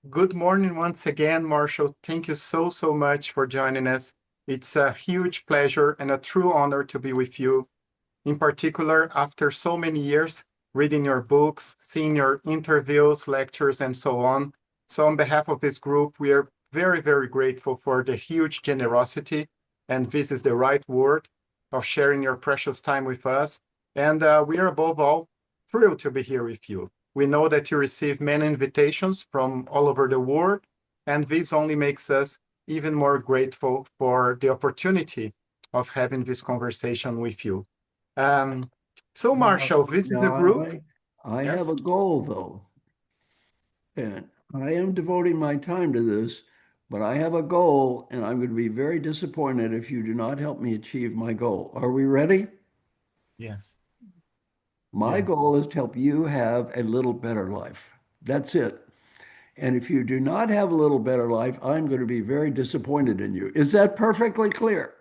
Good morning once again, Marshall. Thank you so much for joining us. It's a huge pleasure and a true honor to be with you. In particular, after so many years reading your books, seeing your interviews, lectures, and so on. So on behalf of this group, we are very grateful for the huge generosity, and this is the right word, of sharing your precious time with us. And we are above all thrilled to be here with you. We know that you receive many invitations from all over the world, and this only makes us even more grateful for the opportunity of having this conversation with you. Um, so, Now, Marshall, this is a now group. I have Yes. a goal though, and I am devoting my time to this, but I have a goal, and I'm going to be very disappointed if you do not help me achieve my goal. Are we ready? Yes. My Yes. goal is to help you have a little better life. That's it. And if you do not have a little better life, I'm going to be very disappointed in you. Is that perfectly clear?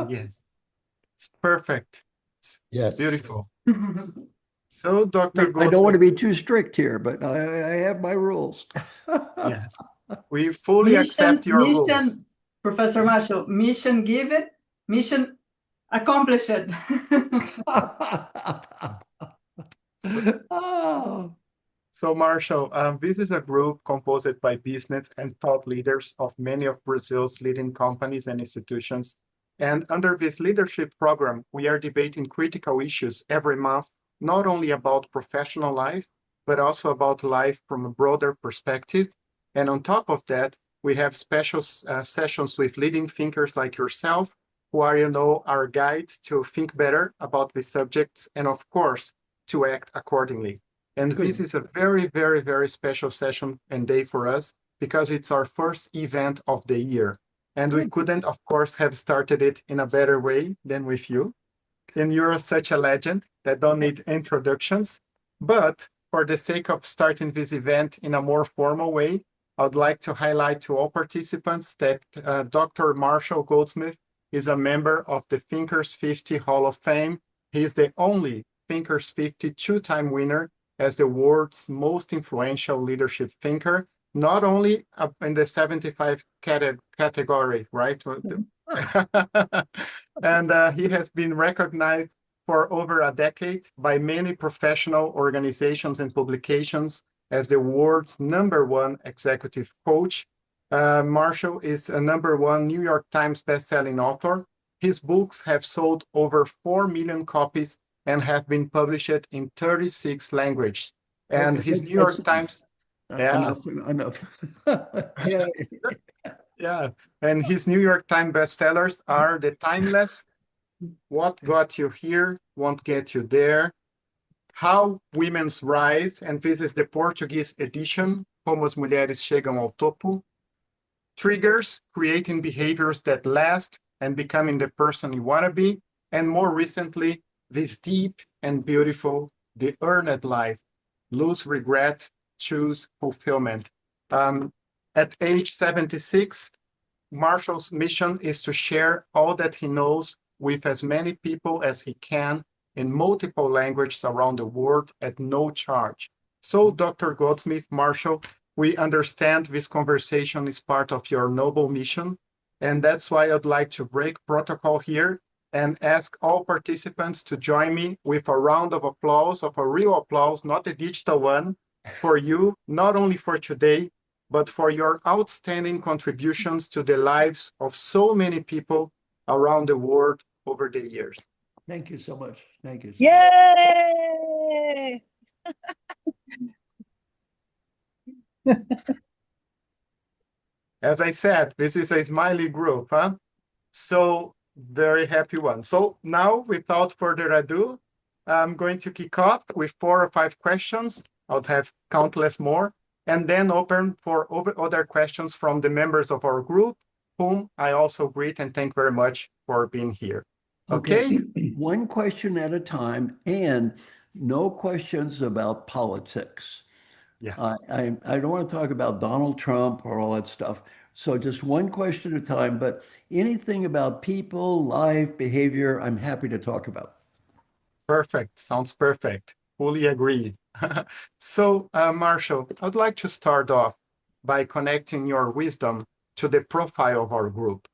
Yes. It's perfect. It's Yes. beautiful. So, Dr. I don't want to Goldsmith, be too strict here, but I have my rules. yes, we fully Mission, accept your rules. mission, Professor Marshall, mission given, mission accomplished. So, Oh, so Marshall, this is a group composed by business and thought leaders of many of Brazil's leading companies and institutions. And under this leadership program, we are debating critical issues every month, not only about professional life, but also about life from a broader perspective. And on top of that, we have special sessions with leading thinkers like yourself, who are, our guides to think better about the subjects and, of course, to act accordingly. And this good. is a very special session and day for us because it's our first event of the year. And we Good. couldn't, of course, have started it in a better way than with you. And you're such a legend that don't need introductions. But for the sake of starting this event in a more formal way, I would like to highlight to all participants that Dr. Marshall Goldsmith is a member of the Thinkers50 Hall of Fame. He is the only Thinkers 50 two-time winner as the world's most influential leadership thinker, not only in the 75 category, right? And he has been recognized for over a decade by many professional organizations and publications as the world's #1 executive coach. Marshall is a #1 New York Times bestselling author. His books have sold over 4 million copies and have been published in 36 languages. And Okay, his New that's York Times, yeah, enough. yeah, yeah. And his New York Times bestsellers are The Timeless, What Got You Here Won't Get You There, How Women's Rise, and this is the Portuguese edition, Como as Mulheres Chegam ao Topo, Triggers, Creating Behaviors That Last and Becoming the Person You Want to Be, and more recently, this deep and beautiful, The Earned Life, Lose Regret, Choose Fulfillment. At age 76, Marshall's mission is to share all that he knows with as many people as he can in multiple languages around the world at no charge. So, Dr. Goldsmith, Marshall, we understand this conversation is part of your noble mission, and that's why I'd like to break protocol here and ask all participants to join me with a round of applause, of a real applause, not a digital one, for you, not only for today, but for your outstanding contributions to the lives of so many people around the world over the years. Thank you so much. Thank you. Yay! As I said, this is a smiley group, huh? So very happy one. So now, without further ado, I'm going to kick off with 4 or 5 questions. I'll have countless more, and then open for other questions from the members of our group, whom I also greet and thank very much for being here. Okay? One question at a time, and no questions about politics. Yes. I don't want to talk about Donald Trump or all that stuff. So just one question at a time, but anything about people, life, behavior, I'm happy to talk about. Perfect. Sounds perfect. Fully agree. So, Marshall, I'd like to start off. by connecting your wisdom to the profile of our group.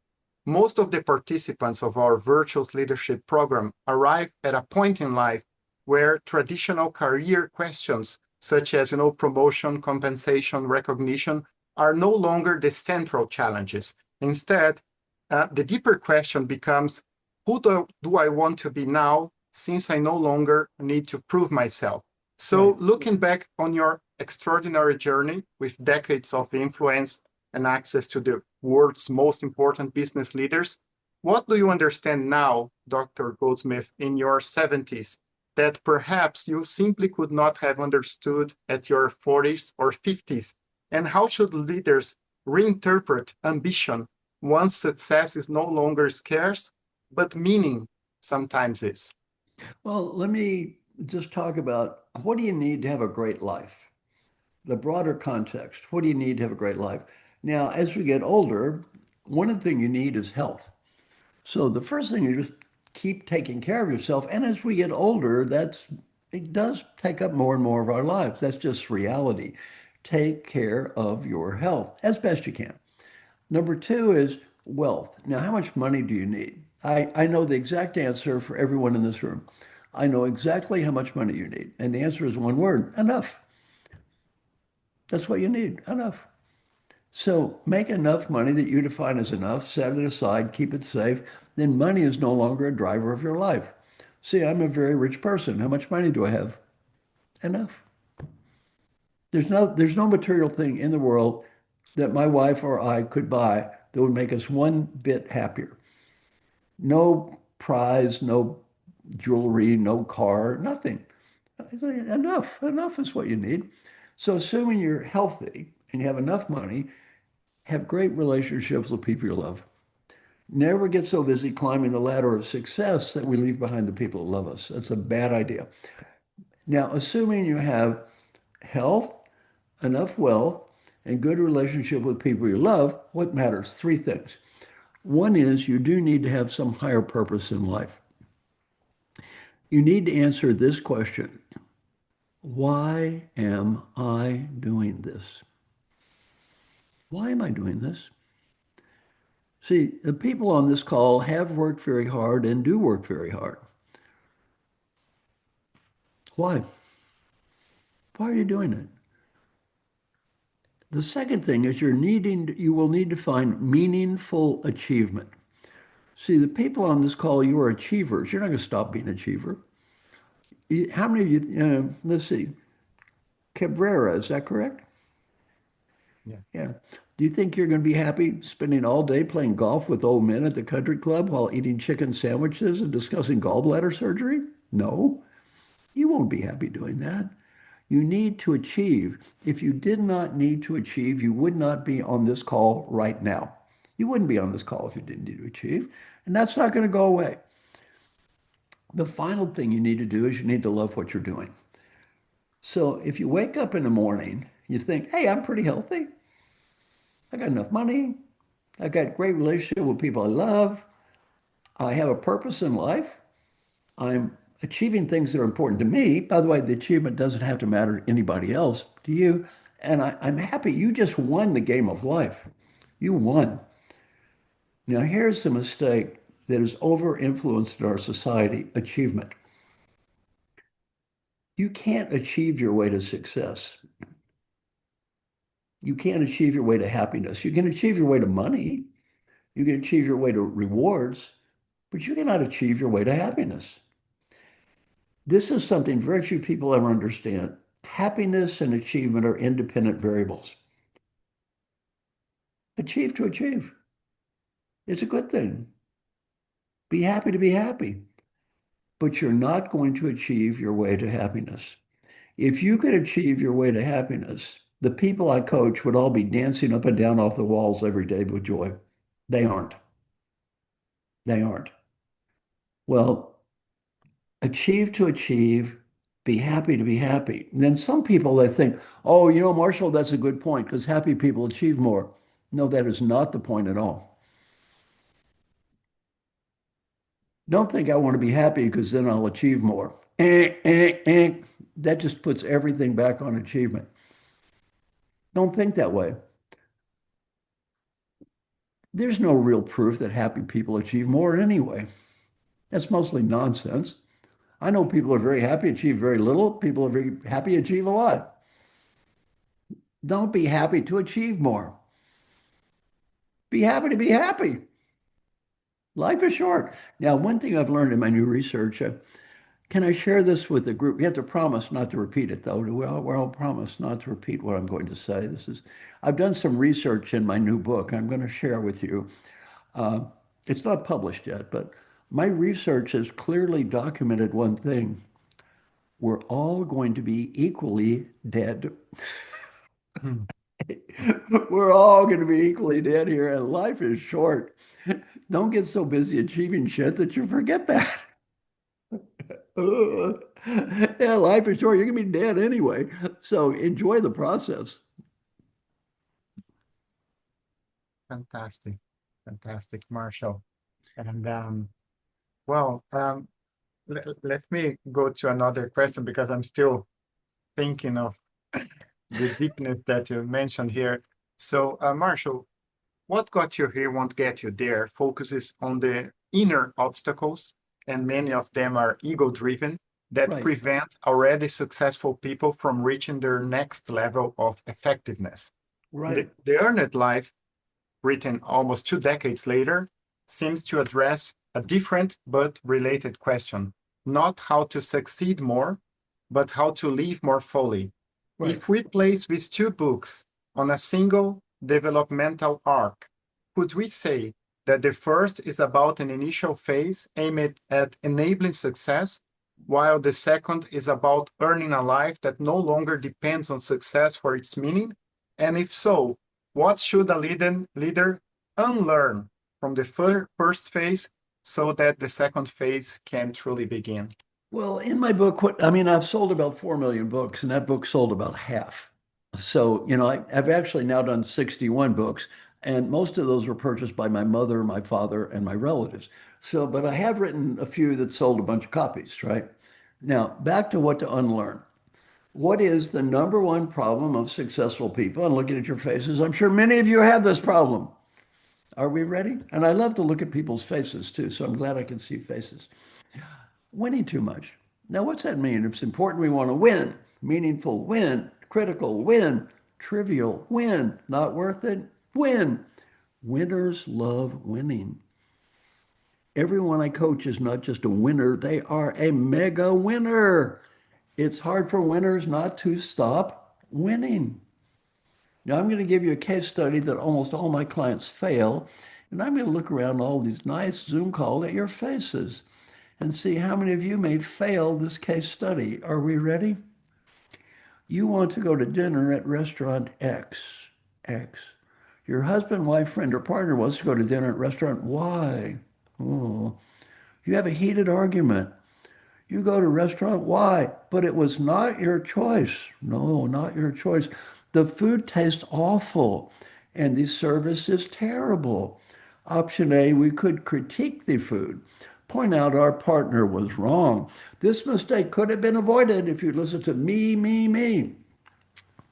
Most of the participants of our Virtuous Leadership Program arrive at a point in life where traditional career questions, such as promotion, compensation, recognition, are no longer the central challenges. Instead, the deeper question becomes, who do I want to be now, since I no longer need to prove myself? So looking back on your extraordinary journey with decades of influence and access to the world's most important business leaders, what do you understand now, Dr. Goldsmith, in your 70s, that perhaps you simply could not have understood at your 40s or 50s? And how should leaders reinterpret ambition once success is no longer scarce, but meaning sometimes is? Well, let me just talk about what do you need to have a great life? The broader context. What do you need to have a great life? Now, as we get older, one of the things you need is health. So the first thing is just keep taking care of yourself. And as we get older, it does take up more and more of our lives. That's just reality. Take care of your health as best you can. Number two is wealth. Now, how much money do you need? I know the exact answer for everyone in this room. I know exactly how much money you need. And the answer is one word, enough. That's what you need, enough. So make enough money that you define as enough, set it aside, keep it safe. Then money is no longer a driver of your life. See, I'm a very rich person. How much money do I have? Enough. There's no material thing in the world that my wife or I could buy that would make us one bit happier. No prize, no jewelry, no car, nothing. Enough is what you need. So assuming you're healthy and you have enough money, have great relationships with people you love. Never get so busy climbing the ladder of success that we leave behind the people who love us. That's a bad idea. Now, assuming you have health, enough wealth, and good relationship with people you love, what matters? Three things. One is you do need to have some higher purpose in life. You need to answer this question. Why am I doing this? Why am I doing this? See, the people on this call have worked very hard and do work very hard. Why? Why are you doing it? The second thing is you will need to find meaningful achievement. See, the people on this call, you are achievers. You're not going to stop being an achiever. How many of you, let's see, Cabrera, is that correct? Yeah. Do you think you're going to be happy spending all day playing golf with old men at the country club while eating chicken sandwiches and discussing gallbladder surgery? No, you won't be happy doing that. You need to achieve. If you did not need to achieve, you would not be on this call right now. You wouldn't be on this call if you didn't need to achieve, and that's not going to go away. The final thing you need to do is you need to love what you're doing. So if you wake up in the morning, you think, hey, I'm pretty healthy. I got enough money. I got a great relationship with people I love. I have a purpose in life. I'm achieving things that are important to me. By the way, the achievement doesn't have to matter to anybody else, to you. And I'm happy you just won the game of life. You won. Now, here's the mistake that is over-influenced in our society, achievement. You can't achieve your way to success. You can't achieve your way to happiness. You can achieve your way to money. You can achieve your way to rewards, but you cannot achieve your way to happiness. This is something very few people ever understand. Happiness and achievement are independent variables. Achieve to achieve. It's a good thing. Be happy to be happy. But you're not going to achieve your way to happiness. If you could achieve your way to happiness, the people I coach would all be dancing up and down off the walls every day with joy. They aren't. They aren't. Well, achieve to achieve, be happy to be happy. And then some people, they think, oh, Marshall, that's a good point because happy people achieve more. No, that is not the point at all. Don't think I want to be happy because then I'll achieve more. That just puts everything back on achievement. Don't think that way. There's no real proof that happy people achieve more anyway. That's mostly nonsense. I know people are very happy, achieve very little. People are very happy, achieve a lot. Don't be happy to achieve more. Be happy to be happy. Life is short. Now, one thing I've learned in my new research, can I share this with the group? You have to promise not to repeat it, though. We'll promise not to repeat what I'm going to say. I've done some research in my new book. I'm going to share with you. Uh, it's not published yet, but my research has clearly documented one thing. We're all going to be equally dead. Hmm. We're all going to be equally dead here, and life is short. Don't get so busy achieving shit that you forget that. Yeah, life is short. You're going to be dead anyway. So enjoy the process. Fantastic. Fantastic, Marshall. And well, let me go to another question because I'm still thinking of the deepness that you mentioned here. So, Marshall, what got you here won't get you there focuses on the inner obstacles, and many of them are ego-driven, that Right, prevent already successful people from reaching their next level of effectiveness. right. The Earned Life, written almost 2 decades later, seems to address a different but related question, not how to succeed more, but how to live more fully. Right. If we place these two books on a single developmental arc, could we say that the first is about an initial phase aimed at enabling success, while the second is about earning a life that no longer depends on success for its meaning? And if so, what should a leader unlearn from the first phase so that the second phase can truly begin? Well, in my book, I mean, I've sold about 4 million books, and that book sold about half. So, I've actually now done 61 books, and most of those were purchased by my mother, my father, and my relatives. So, but I have written a few that sold a bunch of copies, right? Now, back to what to unlearn. What is the number one problem of successful people? And looking at your faces, I'm sure many of you have this problem. Are we ready? And I love to look at people's faces too, so I'm glad I can see faces. Winning too much. Now, what's that mean? It's important we want to win, meaningful win, critical win, trivial win, not worth it, win. Winners love winning. Everyone I coach is not just a winner, they are a mega winner. It's hard for winners not to stop winning. Now, I'm going to give you a case study that almost all my clients fail, and I'm going to look around all these nice Zoom calls at your faces and see how many of you may fail this case study. Are we ready? You want to go to dinner at restaurant X. X. Your husband, wife, friend, or partner wants to go to dinner at restaurant Y. Oh. You have a heated argument. You go to restaurant Y, but it was not your choice. No, not your choice. The food tastes awful and the service is terrible. Option A, we could critique the food, point out our partner was wrong. This mistake could have been avoided if you'd listened to me, me, me.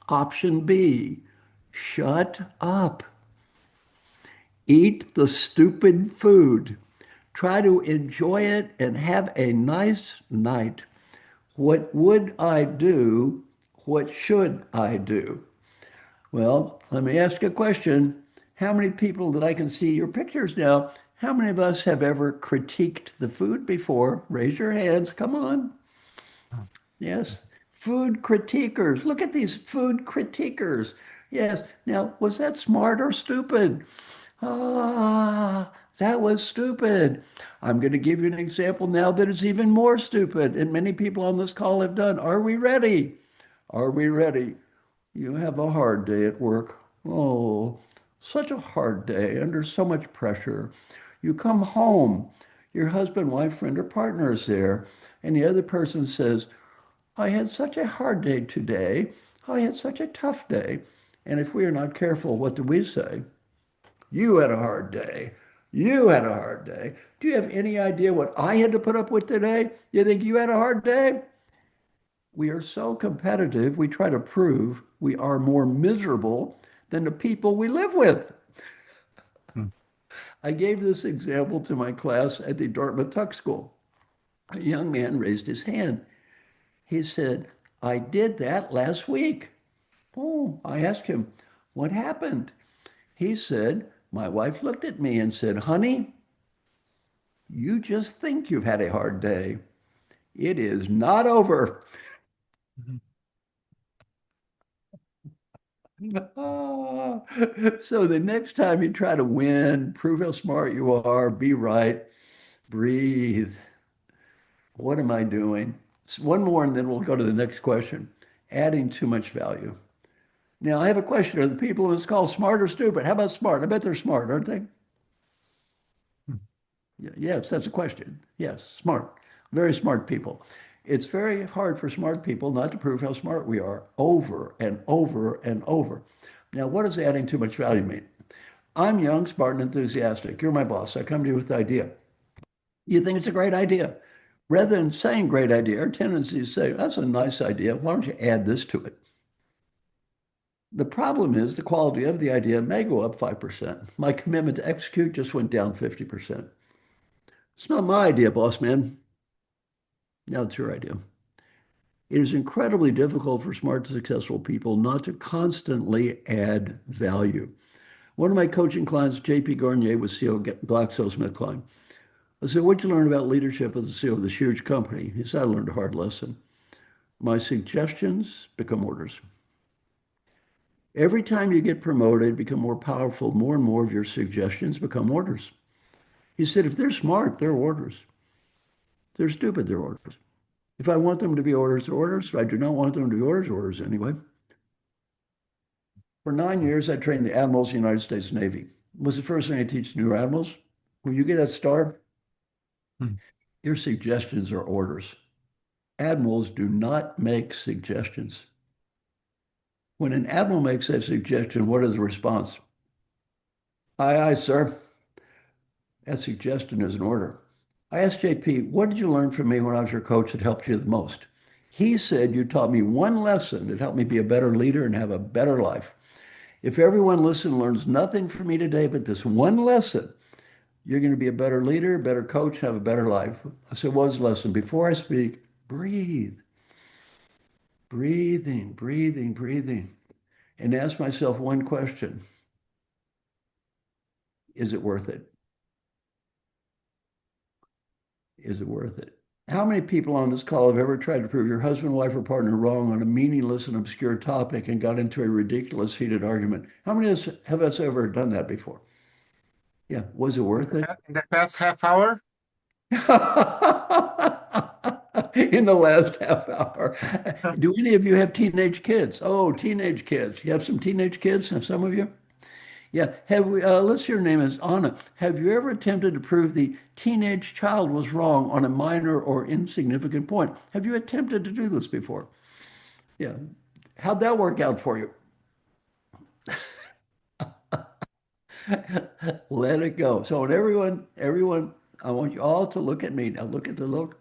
Option B, shut up. Eat the stupid food. Try to enjoy it and have a nice night. What would I do? What should I do? Well, let me ask a question. How many people that I can see your pictures now, how many of us have ever critiqued the food before? Raise your hands. Come on. Yes. Food critiquers. Look at these food critiquers. Yes. Now, was that smart or stupid? Ah, that was stupid. I'm going to give you an example now that is even more stupid, and many people on this call have done. Are we ready? Are we ready? You have a hard day at work. Oh, such a hard day under so much pressure. You come home, your husband, wife, friend, or partner is there, and the other person says, I had such a hard day today. I had such a tough day. And if we are not careful, what do we say? You had a hard day. You had a hard day. Do you have any idea what I had to put up with today? You think you had a hard day? We are so competitive, we try to prove we are more miserable than the people we live with. Hmm. I gave this example to my class at the Dartmouth Tuck School. A young man raised his hand. He said, I did that last week. Oh, I asked him, what happened? He said, my wife looked at me and said, honey, you just think you've had a hard day. It is not over. Ah, so the next time you try to win, prove how smart you are, be right, breathe. What am I doing? One more, and then we'll go to the next question. Adding too much value. Now, I have a question. Are the people in this call smart or stupid? How about smart? I bet they're smart, aren't they? Yes, that's a question. Yes, smart. Very smart people. It's very hard for smart people not to prove how smart we are over and over and over. Now, what does adding too much value mean? I'm young, smart, and enthusiastic. You're my boss. I come to you with the idea. You think it's a great idea. Rather than saying great idea, our tendency is to say, that's a nice idea. Why don't you add this to it? The problem is the quality of the idea may go up 5%. My commitment to execute just went down 50%. It's not my idea, boss man. Now it's your idea. It is incredibly difficult for smart, successful people not to constantly add value. One of my coaching clients, JP Garnier, was CEO of GlaxoSmithKline. I said, what'd you learn about leadership as the CEO of this huge company? He said, I learned a hard lesson. My suggestions become orders. Every time you get promoted, become more powerful, more and more of your suggestions become orders. He said, if they're smart, they're orders. If they're stupid, they're orders. If I want them to be orders, they're orders. If I do not want them to be orders, orders anyway. For 9 years, I trained the admirals of the United States Navy. What's the first thing I teach new admirals? When you get that star, your suggestions are orders. Admirals do not make suggestions. When an admiral makes a suggestion, what is the response? Aye, aye, sir. That suggestion is an order. I asked JP, what did you learn from me when I was your coach that helped you the most? He said, you taught me one lesson that helped me be a better leader and have a better life. If everyone listens and learns nothing from me today but this one lesson, you're going to be a better leader, better coach, have a better life. I said, what was the lesson? Before I speak, breathe. Breathing, breathing, breathing. And ask myself one question. Is it worth it? Is it worth it? How many people on this call have ever tried to prove your husband, wife, or partner wrong on a meaningless and obscure topic and got into a ridiculous, heated argument? How many of us have ever done that before? Yeah, was it worth it? In the past half hour? In the last half hour. Do any of you have teenage kids? Oh, teenage kids. You have some teenage kids? Have some of you? Yeah. Let's see, your name is Anna. Have you ever attempted to prove the teenage child was wrong on a minor or insignificant point? Have you attempted to do this before? Yeah. How'd that work out for you? Let it go. So, everyone, I want you all to look at me. Now, look at the little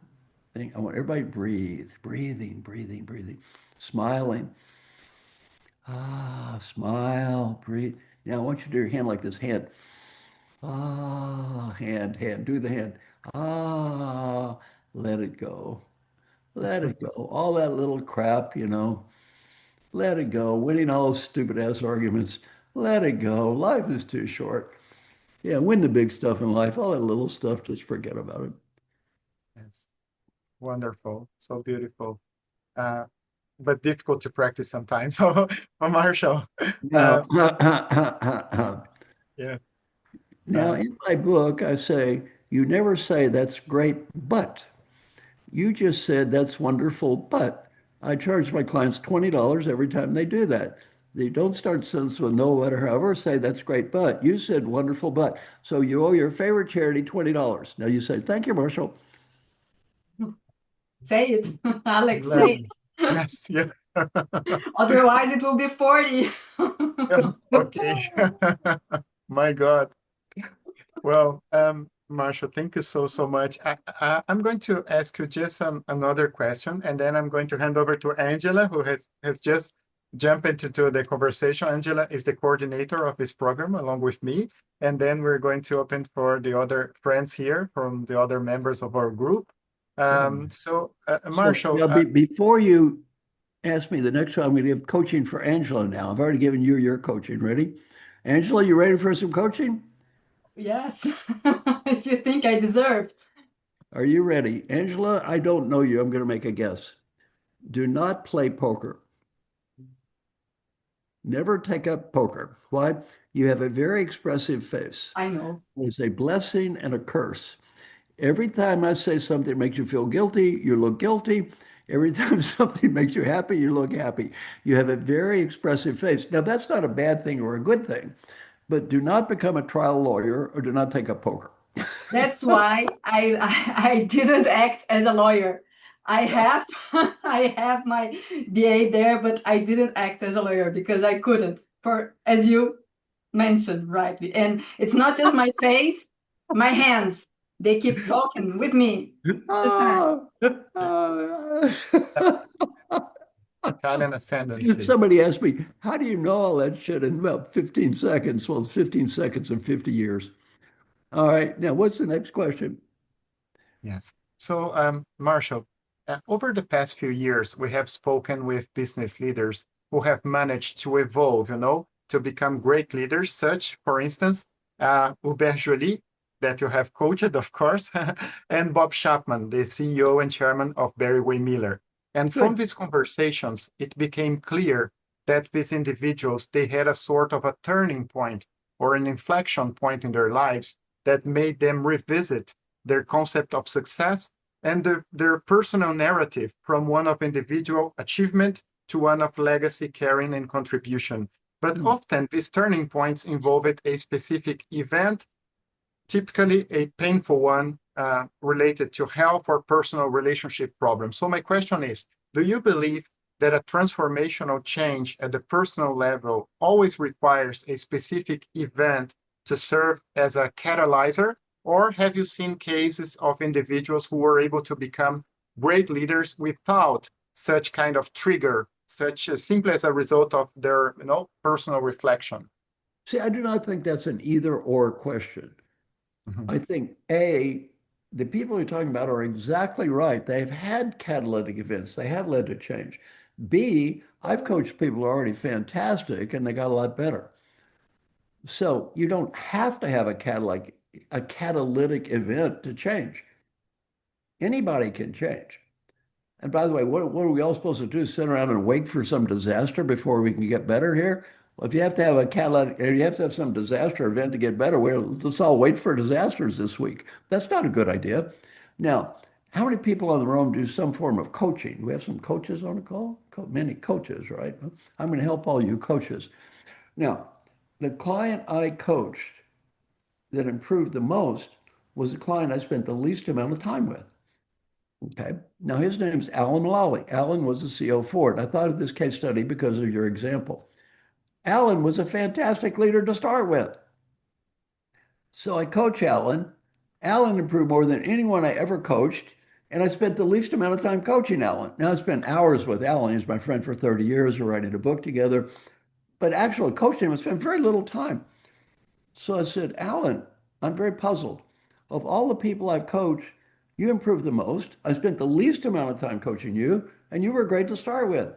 thing. I want everybody breathe, breathing, breathing, breathing, smiling. Ah, smile, breathe. Now, I want you to do your hand like this. Hand. Ah, hand, hand. Do the hand. Ah, let it go. Let it go. All that little crap, let it go. Winning all those stupid ass arguments. Let it go. Life is too short. Yeah, win the big stuff in life. All that little stuff, just forget about it. Yes. Wonderful. So beautiful. But difficult to practice sometimes. So, Marshall. Now, Yeah. now, in my book, I say, you never say that's great, but you just said that's wonderful, but I charge my clients $20 every time they do that. They don't start sentence with no, whatever, however, say that's great, but you said wonderful, but. So you owe your favorite charity $20. Now you say, thank you, Marshall. Say it, Alex, say it. Yes, yeah. Otherwise, it will be 40. Okay. My God. Well, Marshall, thank you so much. I'm going to ask you just another question, and then I'm going to hand over to Angela, who has just jump into the conversation. Angela is the coordinator of this program along with me. And then we're going to open for the other friends here from the other members of our group. Marshall. So now, before you ask me the next one, I'm going to give coaching for Angela now. I've already given you your coaching. Ready? Angela, you ready for some coaching? Yes, if you think I deserve. Are you ready? Angela, I don't know you. I'm going to make a guess. Do not play poker. Never take up poker. Why? You have a very expressive face. I know. It's a blessing and a curse. Every time I say something that makes you feel guilty, you look guilty. Every time something makes you happy, you look happy. You have a very expressive face. Now, that's not a bad thing or a good thing, but do not become a trial lawyer or do not take up poker. That's why I didn't act as a lawyer. I have I have my BA there, but I didn't act as a lawyer because I couldn't, for as you mentioned rightly. And it's not just my face, my hands. They keep talking with me. Italian ascendancy. Somebody asked me, how do you know all that shit in about 15 seconds? Well, it's 15 seconds and 50 years. All right. Now, what's the next question? Yes. So, Marshall, over the past few years, we have spoken with business leaders who have managed to evolve, to become great leaders, such, for instance, Hubert Joly, that you have coached, of course, and Bob Chapman, the CEO and chairman of Berry Miller. And from these conversations, it became clear that these individuals, they had a sort of a turning point or an inflection point in their lives that made them revisit their concept of success and their personal narrative from one of individual achievement to one of legacy, caring, and contribution. But often these turning points involved a specific event, typically a painful one related to health or personal relationship problems. So my question is, do you believe that a transformational change at the personal level always requires a specific event to serve as a catalyzer? Or have you seen cases of individuals who were able to become great leaders without such kind of trigger, such as simply as a result of their personal reflection? See, I do not think that's an either or question. I think the people you're talking about are exactly right. They've had catalytic events. They have led to change. B, I've coached people who are already fantastic and they got a lot better. So you don't have to have a catalytic event to change. Anybody can change. And by the way, what are we all supposed to do? Sit around and wait for some disaster before we can get better here? Well, if you have to have you have to have some disaster event to get better, well, let's all wait for disasters this week. That's not a good idea. Now, how many people on the room do some form of coaching? We have some coaches on the call? Many coaches, right? I'm going to help all you coaches. Now, the client I coached that improved the most was the client I spent the least amount of time with. Okay. Now, his name's Alan Lally. Alan was the CEO of Ford. I thought of this case study because of your example. Alan was a fantastic leader to start with. So I coach Alan. Alan improved more than anyone I ever coached, and I spent the least amount of time coaching Alan. Now, I spent hours with Alan. He's my friend for 30 years. We're writing a book together. But actually, coaching him, I spent very little time. So I said, Alan, I'm very puzzled. Of all the people I've coached, you improved the most. I spent the least amount of time coaching you, and you were great to start with.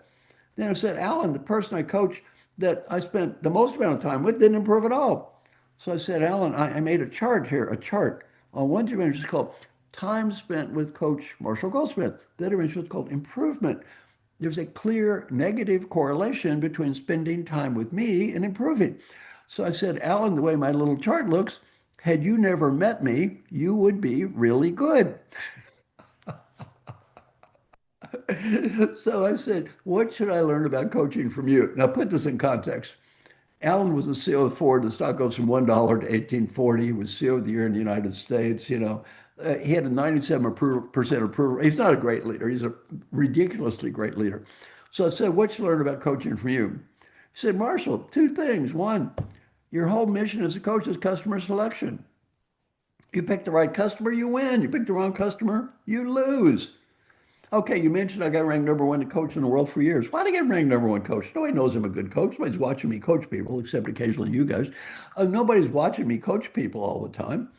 Then I said, Alan, the person I coached that I spent the most amount of time with didn't improve at all. So I said, Alan, I made a chart here, a chart on one dimension called time spent with Coach Marshall Goldsmith. The other dimension was called improvement. There's a clear negative correlation between spending time with me and improving. So I said, Alan, the way my little chart looks, had you never met me, you would be really good. So I said, what should I learn about coaching from you? Now put this in context. Alan was the CEO of Ford. The stock goes from $1 to 1840. He was CEO of the year in the United States. He had a 97% approval. He's not a great leader. He's a ridiculously great leader. So I said, what should I learn about coaching from you? He said, Marshall, two things. One, your whole mission as a coach is customer selection. You pick the right customer, you win. You pick the wrong customer, you lose. Okay, you mentioned I got ranked number one coach in the world for years. Why did I get ranked number one coach? Nobody knows I'm a good coach. Nobody's watching me coach people, except occasionally you guys. Nobody's watching me coach people all the time.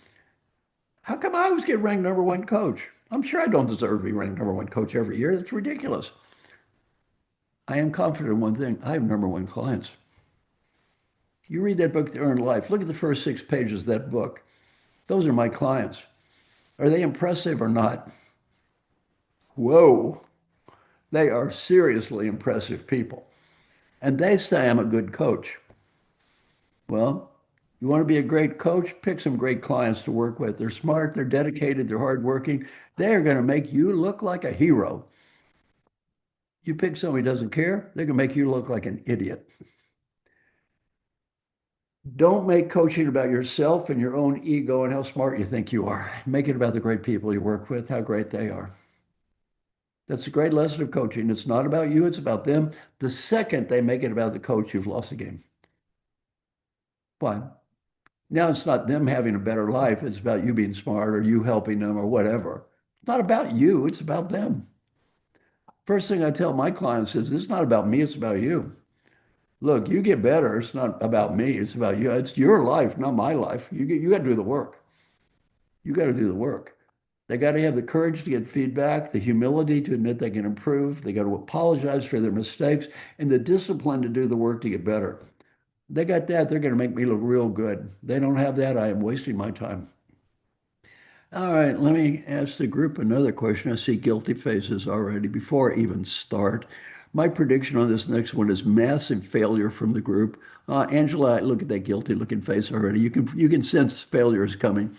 How come I always get ranked number one coach? I'm sure I don't deserve to be ranked number one coach every year. That's ridiculous. I am confident in one thing. I have number one clients. You read that book, The Earned Life. Look at the first 6 pages of that book. Those are my clients. Are they impressive or not? Whoa. They are seriously impressive people. And they say I'm a good coach. Well, you want to be a great coach? Pick some great clients to work with. They're smart, they're dedicated, they're hardworking. They're going to make you look like a hero. You pick somebody who doesn't care, they're going to make you look like an idiot. Don't make coaching about yourself and your own ego and how smart you think you are. Make it about the great people you work with, how great they are. That's a great lesson of coaching. It's not about you, it's about them. The second they make it about the coach, you've lost the game. Why? Now it's not them having a better life. It's about you being smart or you helping them or whatever. It's not about you, it's about them. First thing I tell my clients is, this is not about me, it's about you. Look, you get better. It's not about me. It's about you. It's your life, not my life. You got to do the work. You got to do the work. They got to have the courage to get feedback, the humility to admit they can improve. They got to apologize for their mistakes and the discipline to do the work to get better. They got that. They're going to make me look real good. They don't have that. I am wasting my time. All right, let me ask the group another question. I see guilty faces already before I even start. My prediction on this next one is massive failure from the group. Angela, look at that guilty looking face already. You can sense failure is coming.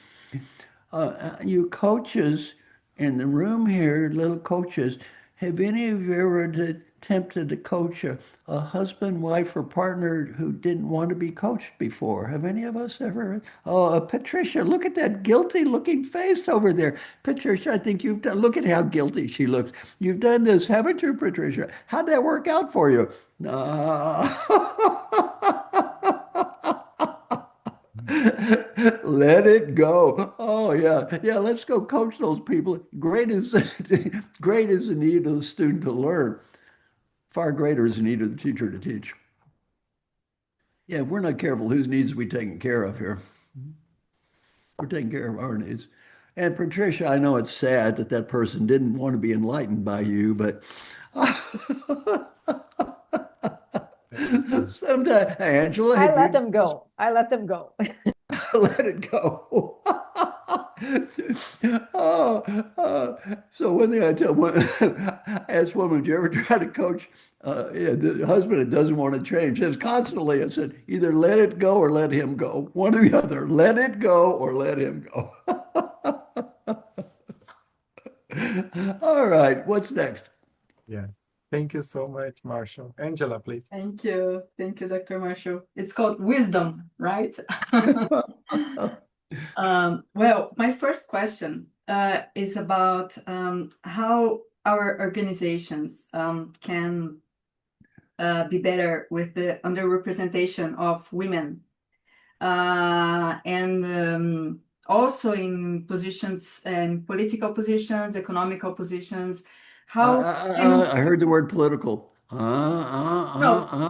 You coaches in the room here, little coaches, have any of you ever attempted to coach a husband, wife, or partner who didn't want to be coached before? Have any of us ever? Oh, Patricia, look at that guilty looking face over there. Patricia, I think you've done, look at how guilty she looks. You've done this, haven't you, Patricia? How'd that work out for you? Let it go. Oh yeah, yeah. Let's go coach those people. Great is great is the need of the student to learn. Far greater is the need of the teacher to teach. Yeah, if we're not careful, whose needs are we taking care of here? We're taking care of our needs. And Patricia, I know it's sad that that person didn't want to be enlightened by you, but sometimes, Angela, I have let you them go. I let them go. let it go? Oh, so one thing I tell women, I ask women, "Would you ever try to coach yeah, the husband that doesn't want to change?" Says constantly, I said, either let it go or let him go. One or the other. Let it go or let him go. All right, what's next? Yeah. Thank you so much, Marshall. Angela, please. Thank you. Thank you, Dr. Marshall. It's called wisdom, right? Well, my first question is about how our organizations can be better with the underrepresentation of women and also in positions and political positions, economical positions. How can I heard the word political. no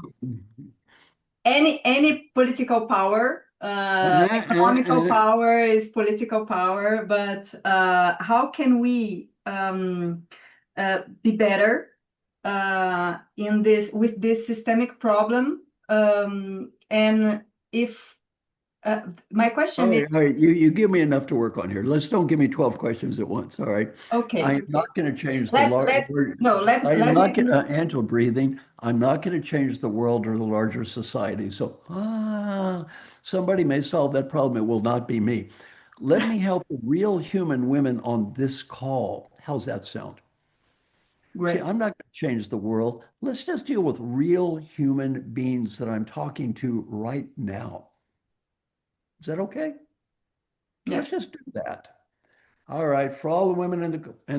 any political power, economical power is political power, but how can we be better in this with this systemic problem? And if my question is, all right, you give me enough to work on here. Don't give me 12 questions at once. All right. okay, I am not going to change the I am let not me going to, Angela, breathing. I'm not going to change the world or the larger society. So, somebody may solve that problem. It will not be me. Let me help the real human women on this call. How's that sound? See, Great. I'm not going to change the world. Let's just deal with real human beings that I'm talking to right now. Is that okay? Yeah. Let's just do that. All right. For all the women in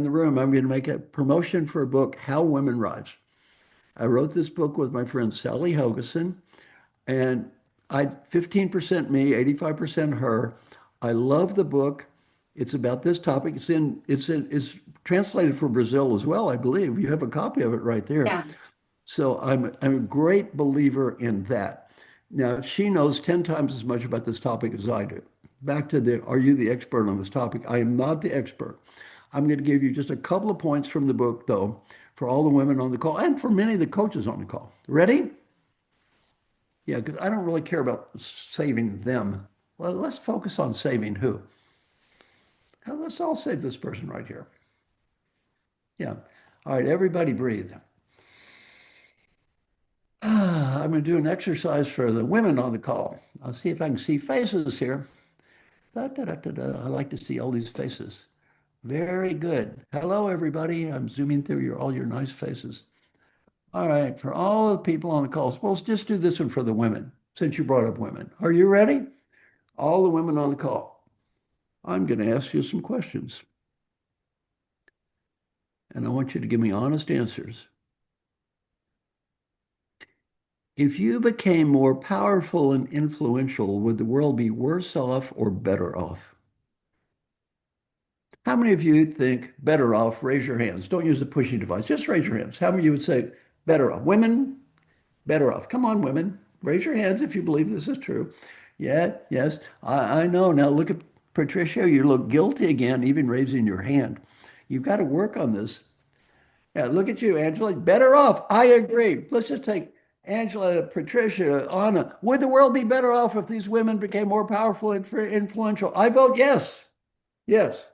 the room, I'm going to make a promotion for a book, How Women Rise. I wrote this book with my friend Sally Helgeson, and 15% me, 85% her. I love the book. It's about this topic. It's translated for Brazil as well, I believe. You have a copy of it right there. Yeah. So I'm a great believer in that. Now, she knows 10 times as much about this topic as I do. Back to are you the expert on this topic? I am not the expert. I'm going to give you just a couple of points from the book, though, for all the women on the call and for many of the coaches on the call. Ready? Yeah, because I don't really care about saving them. Well, let's focus on saving who? Now, let's all save this person right here. Yeah. All right, everybody breathe. I'm going to do an exercise for the women on the call. I'll see if I can see faces here. Da, da, da, da, da. I like to see all these faces. Very good. Hello, everybody. I'm zooming through all your nice faces. All right, for all the people on the call, suppose just do this one for the women, since you brought up women. Are you ready? All the women on the call. I'm going to ask you some questions. And I want you to give me honest answers. If you became more powerful and influential, would the world be worse off or better off? How many of you think better off? Raise your hands. Don't use the pushing device. Just raise your hands. How many of you would say better off? Women, better off. Come on, women. Raise your hands if you believe this is true. Yeah, yes. I know. Now look at Patricia. You look guilty again, even raising your hand. You've got to work on this. Yeah, look at you, Angela. Better off. I agree. Let's just take Angela, Patricia, Anna. Would the world be better off if these women became more powerful and influential? I vote yes. Yes.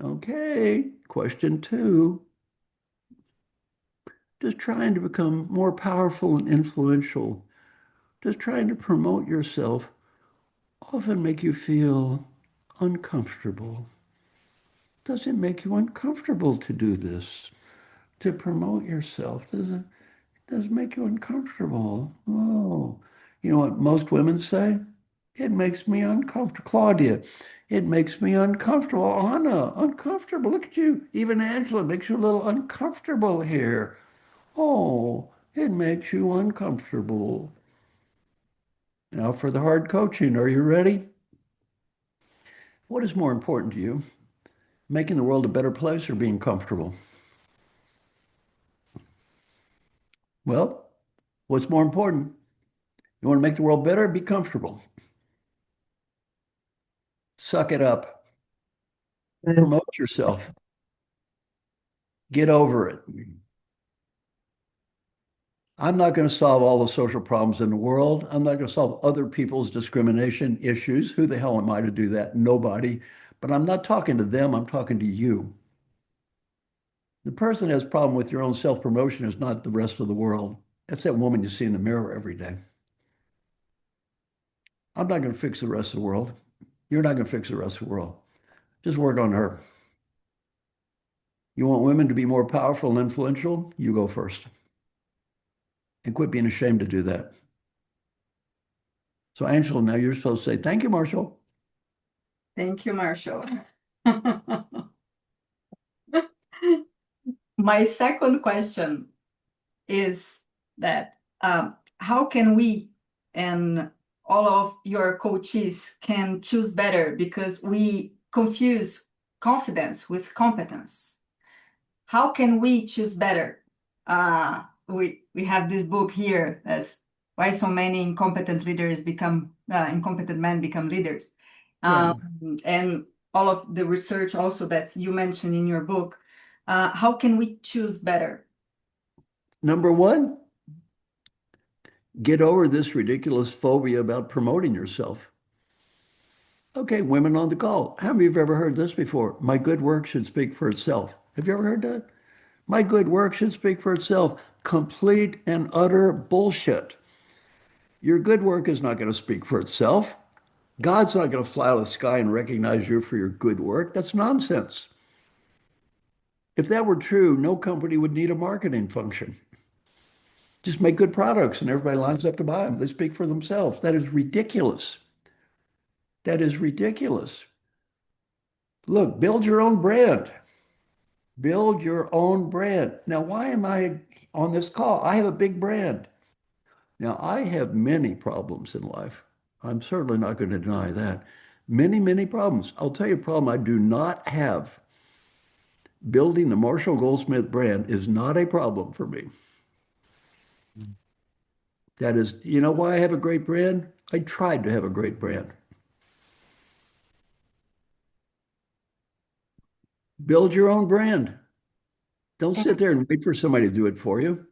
Okay. Question 2. Does trying to become more powerful and influential, does trying to promote yourself often make you feel uncomfortable? Does it make you uncomfortable to do this? To promote yourself? Does it make you uncomfortable? Oh, you know what most women say? It makes me uncomfortable. Claudia, it makes me uncomfortable. Anna, uncomfortable. Look at you. Even Angela makes you a little uncomfortable here. Oh, it makes you uncomfortable. Now for the hard coaching, are you ready? What is more important to you? Making the world a better place or being comfortable? Well, what's more important? You want to make the world better? Be comfortable. Suck it up. Promote yourself. Get over it. I'm not going to solve all the social problems in the world. I'm not going to solve other people's discrimination issues. Who the hell am I to do that? Nobody. But I'm not talking to them. I'm talking to you. The person that has a problem with your own self-promotion is not the rest of the world. That's that woman you see in the mirror every day. I'm not going to fix the rest of the world. You're not going to fix the rest of the world. Just work on her. You want women to be more powerful and influential? You go first. And quit being ashamed to do that. So, Angela, now you're supposed to say, thank you, Marshall. Thank you, Marshall. My second question is that how can we and all of your coaches can choose better, because we confuse confidence with competence. How can we choose better? We have this book here as why so many incompetent men become leaders. And all of the research also that you mentioned in your book. How can we choose better? Number 1, get over this ridiculous phobia about promoting yourself. Okay, women on the call. How many of you have ever heard this before? My good work should speak for itself. Have you ever heard that? My good work should speak for itself. Complete and utter bullshit. Your good work is not going to speak for itself. God's not going to fly out of the sky and recognize you for your good work. That's nonsense. If that were true, no company would need a marketing function. Just make good products and everybody lines up to buy them. They speak for themselves. That is ridiculous. That is ridiculous. Look, build your own brand. Build your own brand. Now, why am I on this call? I have a big brand. Now, I have many problems in life. I'm certainly not going to deny that. Many, many problems. I'll tell you a problem I do not have. Building the Marshall Goldsmith brand is not a problem for me. That is, you know why I have a great brand? I tried to have a great brand. Build your own brand. Don't sit there and wait for somebody to do it for you.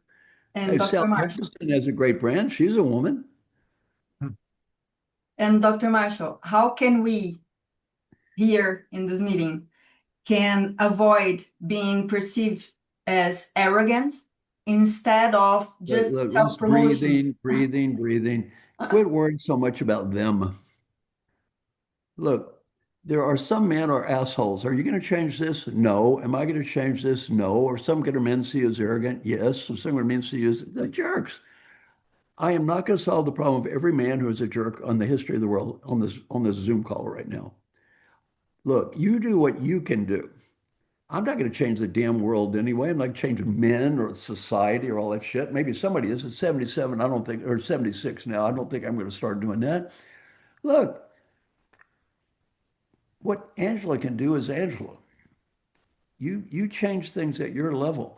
And Hey, Dr. Sally Marshall. Hutchinson has a great brand. She's a woman. And Dr. Marshall, how can we here in this meeting can avoid being perceived as arrogant instead of just Look, just self-promotion? breathing. Quit worrying so much about them. Look, there are some men are assholes. Are you going to change this? No. Am I going to change this? No. Or some going to men see you as arrogant? Yes. Some going to men see you as they're jerks. I am not going to solve the problem of every man who is a jerk on the history of the world on this Zoom call right now. Look, you do what you can do. I'm not going to change the damn world anyway. I'm not changing men or society or all that shit. Maybe somebody is at 77, I don't think, or 76 now. I don't think I'm going to start doing that. Look, what Angela can do is Angela. You change things at your level.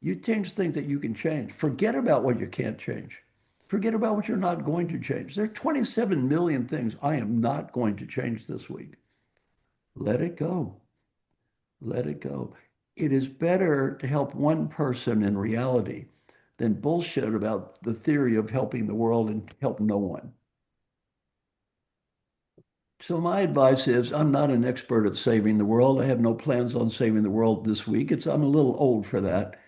You change things that you can change. Forget about what you can't change. Forget about what you're not going to change. There are 27 million things I am not going to change this week. Let it go. Let it go. It is better to help one person in reality than bullshit about the theory of helping the world and help no one. So my advice is I'm not an expert at saving the world. I have no plans on saving the world this week. I'm a little old for that.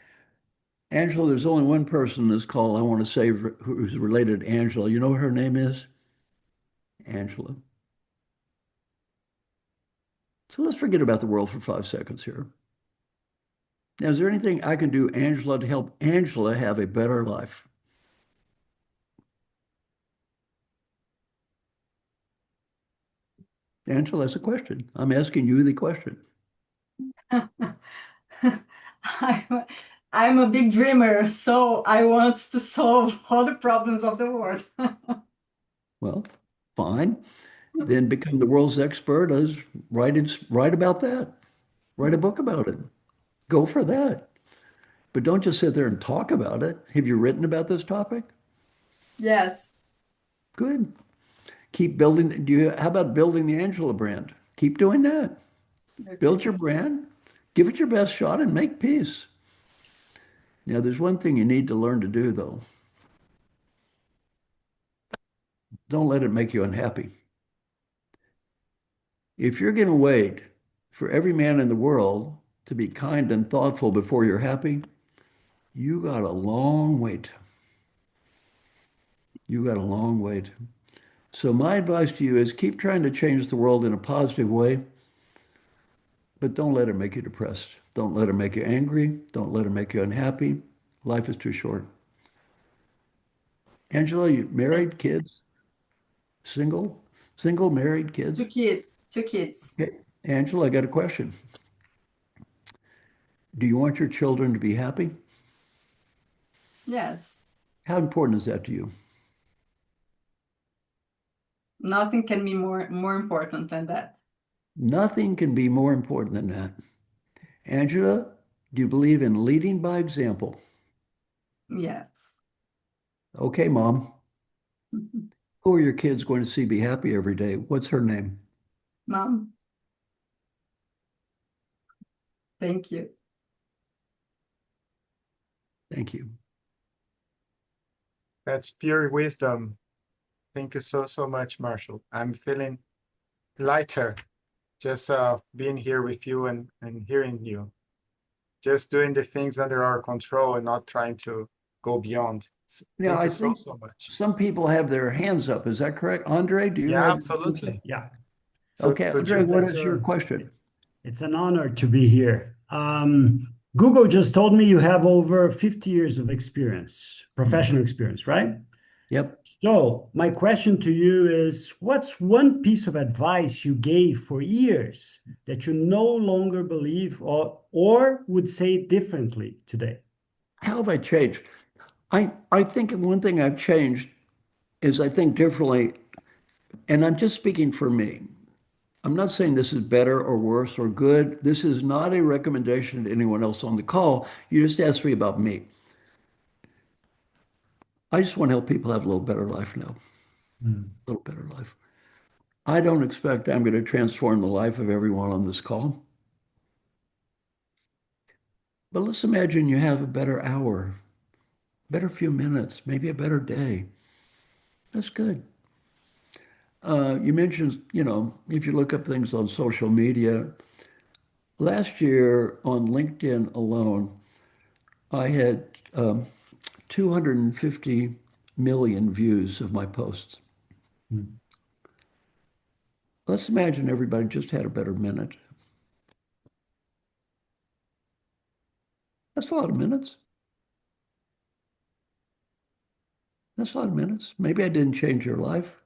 Angela, there's only one person in this call I want to save who's related to Angela. You know what her name is? Angela. So let's forget about the world for 5 seconds here. Now, is there anything I can do, Angela, to help Angela have a better life? Angela, that's a question. I'm asking you the question. I'm a big dreamer, so I want to solve all the problems of the world. Well, fine. Then become the world's expert as write about that. Write a book about it. Go for that. But don't just sit there and talk about it. Have you written about this topic? Yes. Good. Keep building. How about building the Angela brand? Keep doing that. Okay. Build your brand, give it your best shot, and make peace. Now, there's one thing you need to learn to do, though. Don't let it make you unhappy. If you're going to wait for every man in the world to be kind and thoughtful before you're happy, you got a long wait. You got a long wait. So my advice to you is keep trying to change the world in a positive way, but don't let it make you depressed. Don't let it make you angry. Don't let it make you unhappy. Life is too short. Angela, you married, kids? Single? Single, married, kids? Two kids. Two kids. Okay. Angela, I got a question. Do you want your children to be happy? Yes. How important is that to you? Nothing can be more important than that. Nothing can be more important than that. Angela, do you believe in leading by example? Yes. Okay, Mom. Who are your kids going to see be happy every day? What's her name? Mom. Thank you. Thank you. That's pure wisdom. Thank you so much, Marshall. I'm feeling lighter just being here with you and hearing you. Just doing the things under our control and not trying to go beyond. Now, Thank I you think so much. some people have their hands up. Is that correct? Andre, do you Yeah, have? absolutely. Yeah, So Okay, could Andre, you, what is your Professor, question? it's an honor to be here. Google just told me you have over 50 years of experience, professional experience, right? Yep. So my question to you is, what's one piece of advice you gave for years that you no longer believe or would say differently today? How have I changed? I think one thing I've changed is I think differently and I'm just speaking for me. I'm not saying this is better or worse or good. This is not a recommendation to anyone else on the call. You just asked me about me. I just want to help people have a little better life now, Mm. a little better life. I don't expect I'm going to transform the life of everyone on this call. But let's imagine you have a better hour, better few minutes, maybe a better day. That's good. You mentioned, if you look up things on social media, last year on LinkedIn alone, I had 250 million views of my posts. Mm. Let's imagine everybody just had a better minute. That's a lot of minutes. That's a lot of minutes. Maybe I didn't change your life.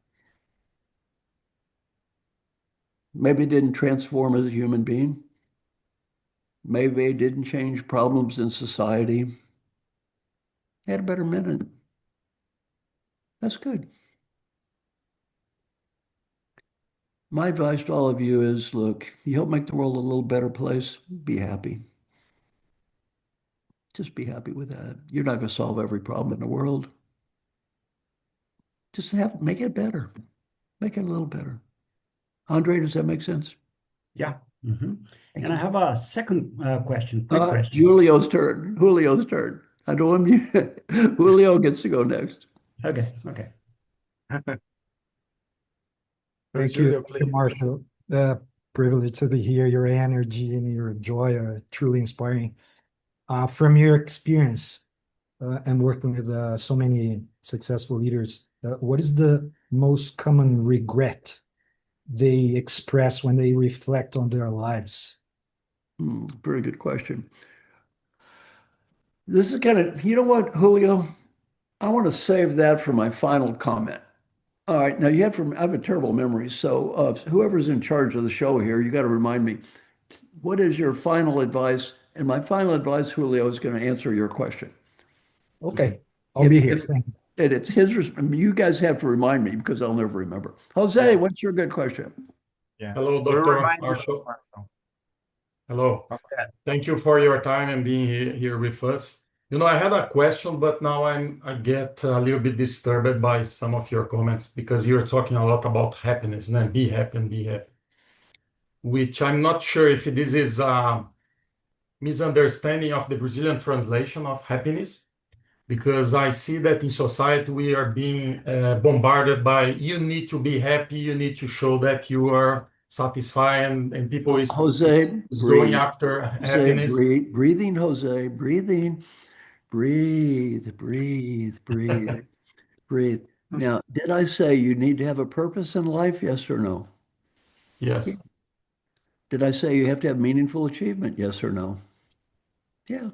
Maybe it didn't transform as a human being. Maybe it didn't change problems in society. Had a better minute. That's good. My advice to all of you is, look, you help make the world a little better place, be happy. Just be happy with that. You're not going to solve every problem in the world. Just make it better. Make it a little better. Andre, does that make sense? Yeah. Mhm. Thank And I you. have a second question, quick question. Julio's turn. Julio's turn. I don't want you. Julio gets to go next. Okay. Thank you, Julio, please. Marshall. The privilege to be here. Your energy and your joy are truly inspiring. From your experience and working with so many successful leaders, what is the most common regret they express when they reflect on their lives? Very good question. This is kind of, you know what, Julio? I want to save that for my final comment. All right. Now I have a terrible memory. So whoever's in charge of the show here, you got to remind me, what is your final advice? And my final advice, Julio, is going to answer your question. Okay, I'll be here. Thank you. And it's you guys have to remind me because I'll never remember. Jose, Yes. what's your good question? Yes. Hello, We'll Dr. remind you, Marshall. Marshall. Hello. Okay. Thank you for your time and being here with us. I had a question, but now I get a little bit disturbed by some of your comments because you're talking a lot about happiness and be happy and be happy, which I'm not sure if this is a misunderstanding of the Brazilian translation of happiness, because I see that in society we are being bombarded by you need to be happy, you need to show that you are satisfied, and people is Jose, going breathe. after Jose, happiness. breathing, Jose, breathing. Breathe. Now, did I say you need to have a purpose in life? Yes or no? Yes, Did I say you have to have meaningful achievement? Yes or no? Yeah.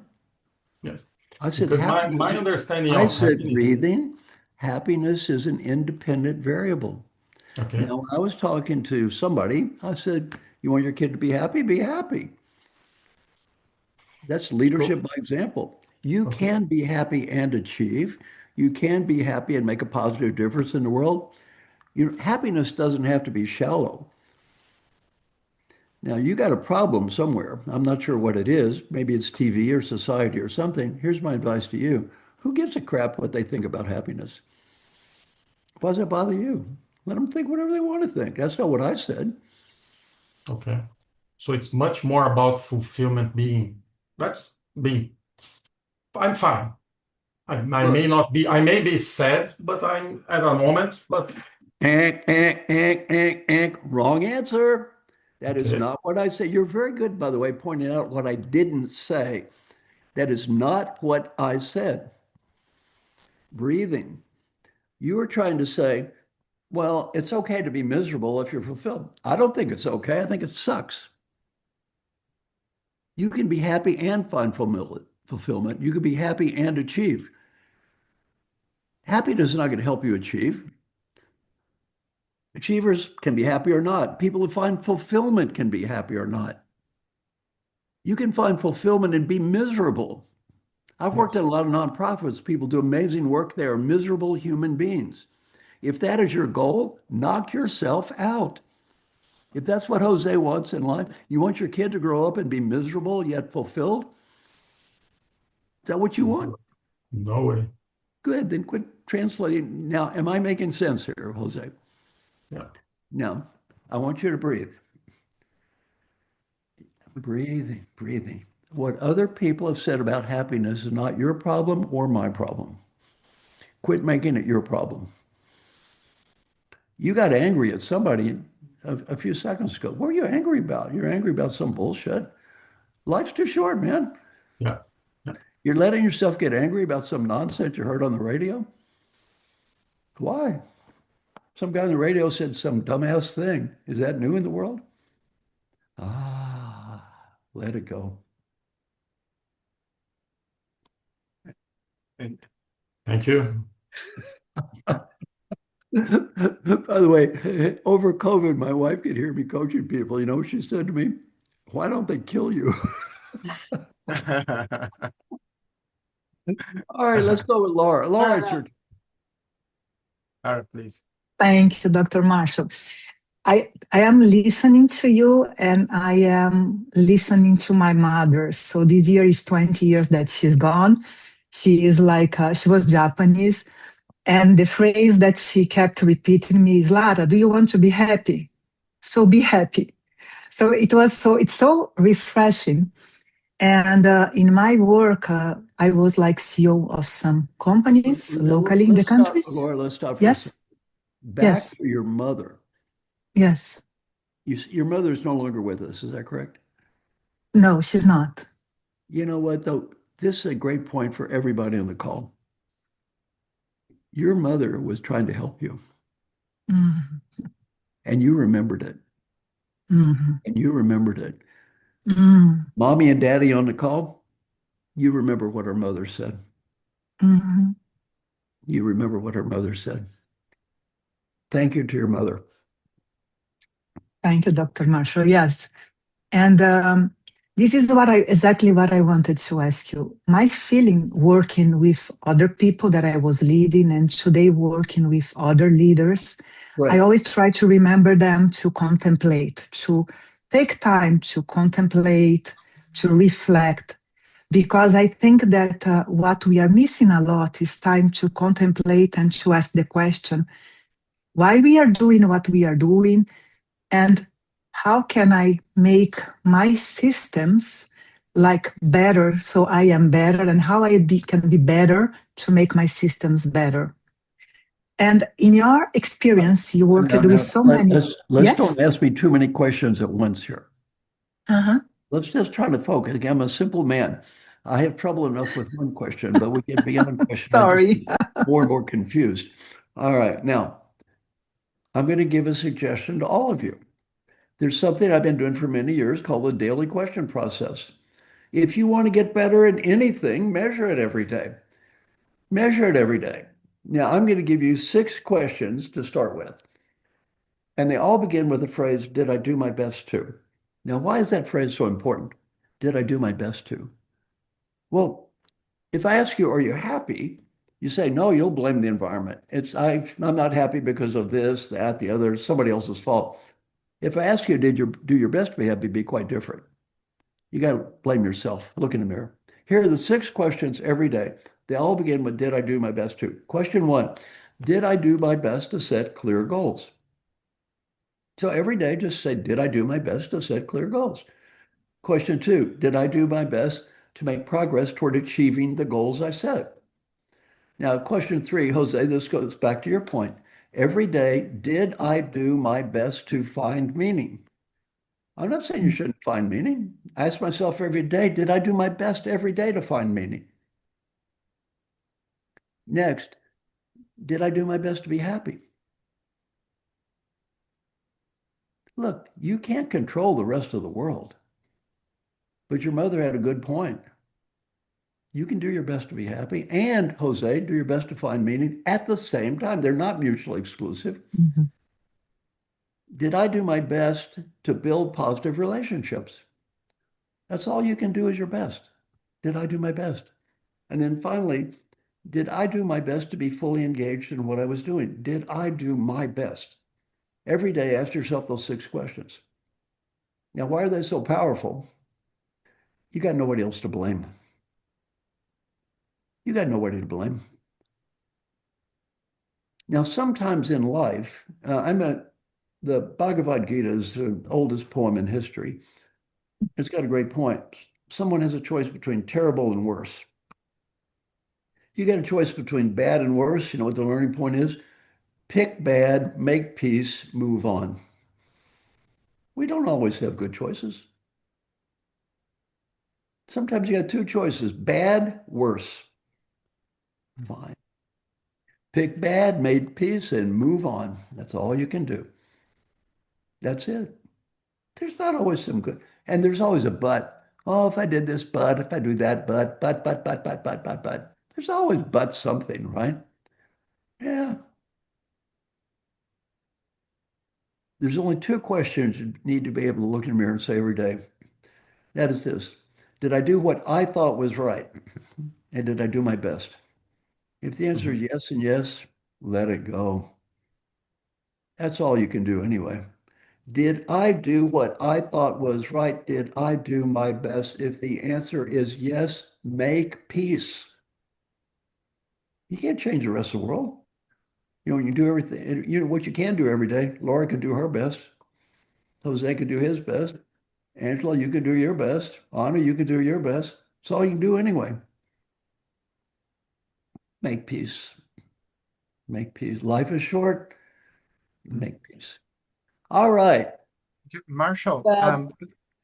yes. I said Because my happiness. understanding I of said happiness. breathing. Happiness is an independent variable. Okay. Now, when I was talking to somebody, I said, you want your kid to be happy? Be happy. That's leadership by example. You Okay. can be happy and achieve. You can be happy and make a positive difference in the world. Happiness doesn't have to be shallow. Now, you got a problem somewhere. I'm not sure what it is. Maybe it's TV or society or something. Here's my advice to you. Who gives a crap what they think about happiness? Why does that bother you? Let them think whatever they want to think. That's not what I said. Okay. So it's much more about fulfillment I'm fine. I may not be, I may be sad, but I'm at a moment, but Wrong answer. That is okay. not what I say. You're very good, by the way, pointing out what I didn't say. That is not what I said. Breathing. You were trying to say, well, it's okay to be miserable if you're fulfilled. I don't think it's okay. I think it sucks. You can be happy and find fulfillment. You can be happy and achieve. Happiness is not going to help you achieve. Achievers can be happy or not. People who find fulfillment can be happy or not. You can find fulfillment and be miserable. I've worked at a lot of nonprofits. People do amazing work. They are miserable human beings. If that is your goal, knock yourself out. If that's what Jose wants in life, you want your kid to grow up and be miserable yet fulfilled? Is that what you want? No way. Good, then quit translating. Now, am I making sense here, Jose? Yeah. Now, I want you to breathe. Breathing, breathing. What other people have said about happiness is not your problem or my problem. Quit making it your problem. You got angry at somebody a few seconds ago. What are you angry about? You're angry about some bullshit. Life's too short, man. Yeah. Yeah. You're letting yourself get angry about some nonsense you heard on the radio? Why? Some guy on the radio said some dumbass thing. Is that new in the world? Ah, let it go. And Thank you. By the way, over COVID, my wife could hear me coaching people. You know what she said to me? Why don't they kill you? All right, let's go with Laura. Laura, it's your All right, please. Thank you, Dr. Marshall. I am listening to you and I am listening to my mother. So this year is 20 years that she's gone. She is like, she was Japanese. And the phrase that she kept repeating me is, Lara, do you want to be happy? So be happy. So it's so refreshing. And in my work, I was like CEO of some companies locally in the countries. Laura, let's stop for a Yes. second. Back to your mother. Yes. Your mother is no longer with us. Is that correct? No, she's not. You know what, though? This is a great point for everybody on the call. Your mother was trying to help you, and you remembered it. And you remembered it. Mommy and daddy on the call, you remember what her mother said. You remember what her mother said. Thank you to your mother. Thank you, Dr. Marshall. Yes. And this is exactly what I wanted to ask you. My feeling working with other people that I was leading and today working with other leaders, Right. I always try to remember them to contemplate, to take time to contemplate, to reflect, because I think that what we are missing a lot is time to contemplate and to ask the question, why we are doing what we are doing, and how can I make my systems like better so I am better, and how can be better to make my systems better. And in your experience, you worked with so many. Let's don't ask me too many questions at once here. Uh-huh. Let's just try to focus. Again, I'm a simple man. I have trouble enough with one question, but we get beyond questions. Sorry. More and more confused. All right. Now, I'm going to give a suggestion to all of you. There's something I've been doing for many years called the daily question process. If you want to get better at anything, measure it every day. Measure it every day. Now, I'm going to give you 6 questions to start with. And they all begin with the phrase, did I do my best to? Now, why is that phrase so important? Did I do my best to? Well, if I ask you, are you happy? You say, no, you'll blame the environment. I'm not happy because of this, that, the other, somebody else's fault. If I ask you, did you do your best to be happy, it'd be quite different. You got to blame yourself. Look in the mirror. Here are the 6 questions every day. They all begin with, did I do my best to? Question 1, did I do my best to set clear goals? So every day, just say, did I do my best to set clear goals? Question 2, did I do my best to make progress toward achieving the goals I set? Now, question 3, Jose, this goes back to your point. Every day, did I do my best to find meaning? I'm not saying you shouldn't find meaning. I ask myself every day, did I do my best every day to find meaning? Next, did I do my best to be happy? Look, you can't control the rest of the world, but your mother had a good point. You can do your best to be happy and, Jose, do your best to find meaning at the same time. They're not mutually exclusive. Did I do my best to build positive relationships? That's all you can do is your best. Did I do my best? And then finally, Did I do my best to be fully engaged in what I was doing? Did I do my best? Every day, ask yourself those 6 questions. Now, why are they so powerful? You got nobody else to blame. You got nobody to blame. Now, sometimes in life, the Bhagavad Gita is the oldest poem in history. It's got a great point. Someone has a choice between terrible and worse. You got a choice between bad and worse. You know what the learning point is? Pick bad, make peace, move on. We don't always have good choices. Sometimes you got 2 choices, bad, worse. Fine. Pick bad, make peace, and move on. That's all you can do. That's it. There's not always some good, and there's always a but. Oh, if I did this, but if I do that, but. There's always but something, right? Yeah. There's only 2 questions you need to be able to look in the mirror and say every day. That is this. Did I do what I thought was right? And did I do my best? If the answer is yes and yes, let it go. That's all you can do anyway. Did I do what I thought was right? Did I do my best? If the answer is yes, make peace. You can't change the rest of the world. You know, you do everything. You know what you can do every day. Laura can do her best. Jose can do his best. Angela, you can do your best. Anna, you can do your best. It's all you can do anyway. Make peace. Make peace. Life is short. Make peace. All right. Marshall, can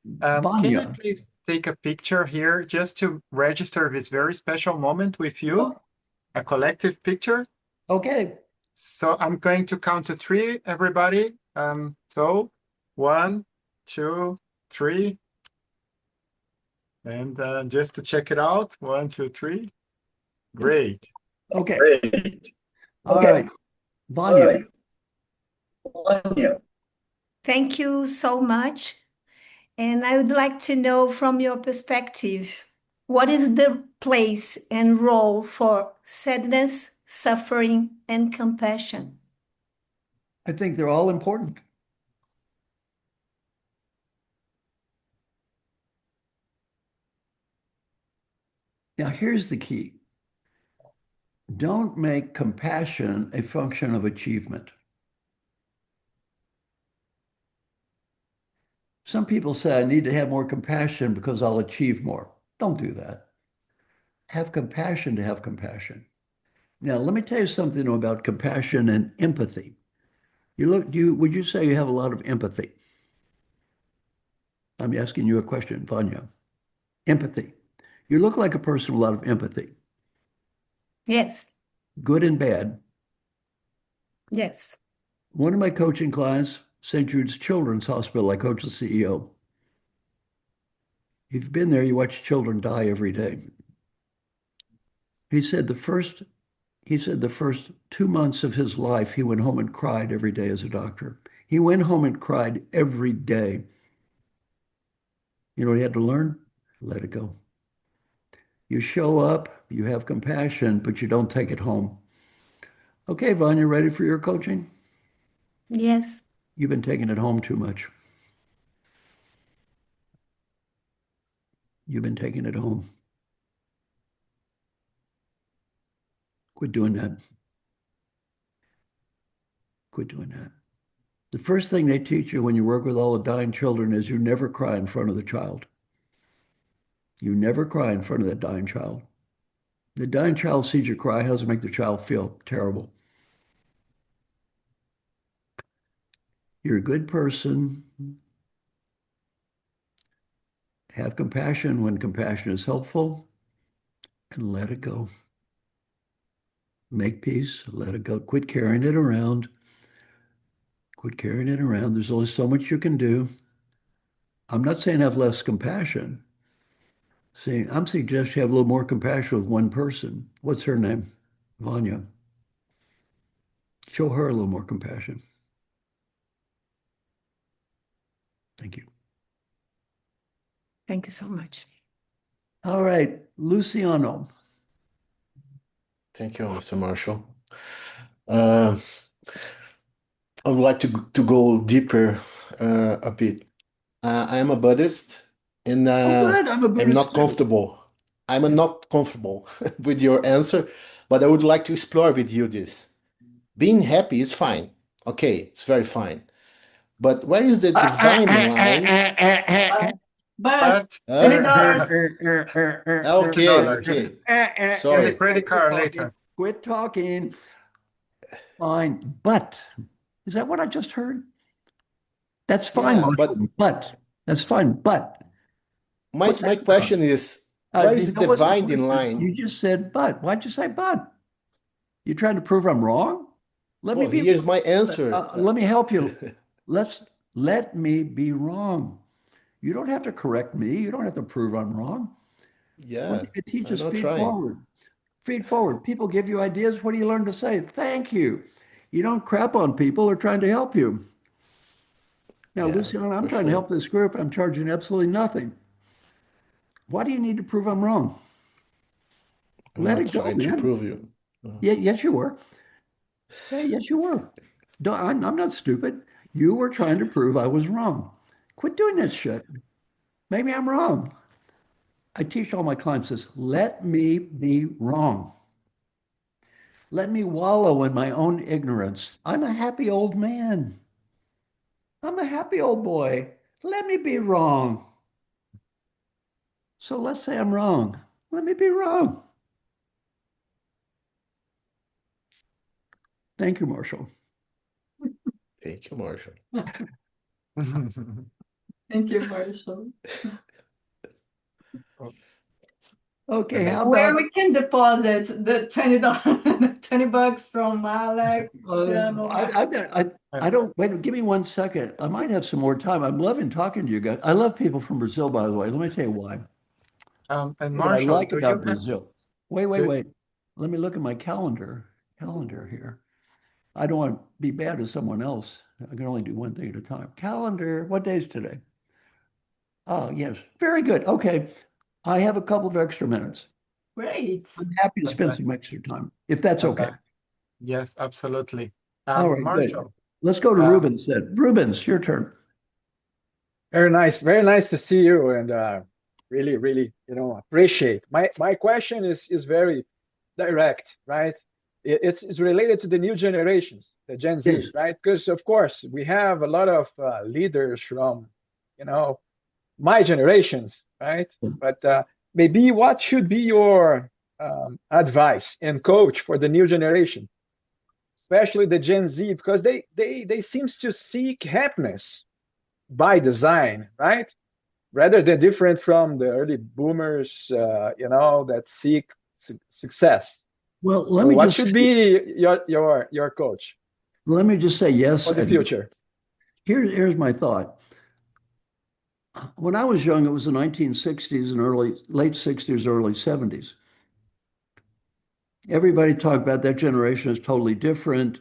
you Vanya. please take a picture here just to register this very special moment with you? A collective picture. Okay. So I'm going to count to 3, everybody. So 1, 2, 3. And just to check it out, 1, 2, 3. Great. Okay. Great. All right. Vanya. Thank you so much. And I would like to know from your perspective, what is the place and role for sadness, suffering, and compassion? I think they're all important. Now, here's the key. Don't make compassion a function of achievement. Some people say, I need to have more compassion because I'll achieve more. Don't do that. Have compassion to have compassion. Now, let me tell you something about compassion and empathy. Would you say you have a lot of empathy? I'm asking you a question, Vanya. Empathy. You look like a person with a lot of empathy. Yes. Good and bad. Yes. One of my coaching clients, St. Jude's Children's Hospital, I coach the CEO. If you've been there, you watch children die every day. He said the first 2 months of his life, he went home and cried every day as a doctor. He went home and cried every day. You know what he had to learn? Let it go. You show up, you have compassion, but you don't take it home. Okay, Vanya, ready for your coaching? Yes. You've been taking it home too much. You've been taking it home. Quit doing that. Quit doing that. The first thing they teach you when you work with all the dying children is you never cry in front of the child. You never cry in front of that dying child. The dying child sees you cry. How does it make the child feel? Terrible. You're a good person. Have compassion when compassion is helpful, and let it go. Make peace, let it go. Quit carrying it around. Quit carrying it around. There's only so much you can do. I'm not saying have less compassion. I'm suggesting you have a little more compassion with one person. What's her name? Vanya. Show her a little more compassion. Thank you. Thank you so much. All right, Luciano. Thank you, Mr. Marshall. Uh, I would like to go deeper a bit. I am a Buddhist, and Oh, good. I'm a I'm Buddhist not too. comfortable. I'm not comfortable with your answer, but I would like to explore with you this. Being happy is fine. Okay, it's very fine. But where is the dividing line? But But $20. Okay, $20 okay. and the Sorry. credit card later. Quit talking. Fine, but is that what I just heard? That's fine, Yeah, Marshall, but that's fine. But my what's that my about? question is, where is the That wasn't a dividing question. You line? just said but. Why'd you say but? You trying to prove I'm wrong? Let me Well, be here's wrong. my answer. Let me help you. Let me be wrong. You don't have to correct me. You don't have to prove I'm wrong. One Yeah, thing I teach I'm is not feed trying. forward. Feed forward. People give you ideas. What do you learn to say? Thank you. You don't crap on people who are trying to help you. Now, Yeah, Luciano, I'm for trying to sure. help this group. I'm charging absolutely nothing. Why do you need to prove I'm wrong? I'm Let not it go, trying to man. prove you. Yeah, yes, you were. Yeah, yes, you were. I'm not stupid. You were trying to prove I was wrong. Quit doing that shit. Maybe I'm wrong. I teach all my clients this. Let me be wrong. Let me wallow in my own ignorance. I'm a happy old man. I'm a happy old boy. Let me be wrong. So let's say I'm wrong. Let me be wrong. Thank you, Marshall. Thank you, Marshall. Thank you, Marshall. Okay, how Where about we can deposit the $20, $20 from Alex, Luciano, I don't wait, give me 1 second. I might have some more time. I'm loving talking to you guys. I love people from Brazil, by the way. Let me tell you why. And What I Marshall, like do you about have Brazil. Wait, wait, do, wait. Let me look at my calendar here. I don't want to be bad to someone else. I can only do one thing at a time. Calendar, what day is today? Oh, yes. Very good. Okay. I have a couple of extra minutes. great. I'm happy to spend some fantastic, extra time, if that's okay. fantastic. Yes, absolutely. All right, good. Marshall, Let's go to um, Rubens then. Rubens, your turn. Very nice to see you, and really, really, appreciate. My question is very direct, right? It's related to the new generations, the Gen Yes. Z, right? Because of course we have a lot of leaders from, you know, my generations, right? But maybe what should be your advice and coach for the new generation, especially the Gen Z, because they seems to seek happiness by design, right? Rather than different from the early boomers, that seek success. Well, So what should be your coach let me just say yes for the and no. future? Here's my thought. When I was young, it was the 1960s and late 60s, early 70s. Everybody talked about that generation is totally different.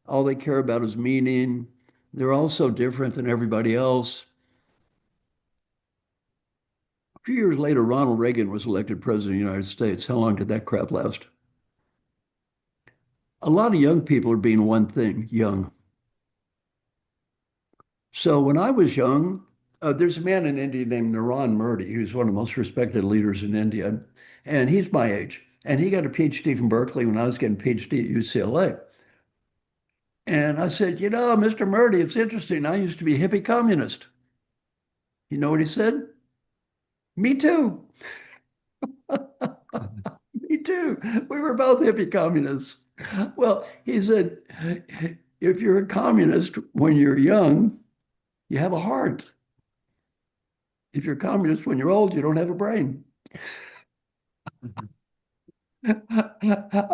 All they care about is meaning. They're all so different than everybody else. A few years later, Ronald Reagan was elected president of the United States. How long did that crap last? A lot of young people are being one thing, young. So when I was young, there's a man in India named Naran Murthy, who's one of the most respected leaders in India, and he's my age. And he got a PhD from Berkeley when I was getting a PhD at UCLA. And I said, Mr. Murthy, it's interesting. I used to be a hippie communist. You know what he said? Me too. Me too. We were both hippie communists. Well, he said, if you're a communist when you're young, you have a heart. If you're a communist when you're old, you don't have a brain. I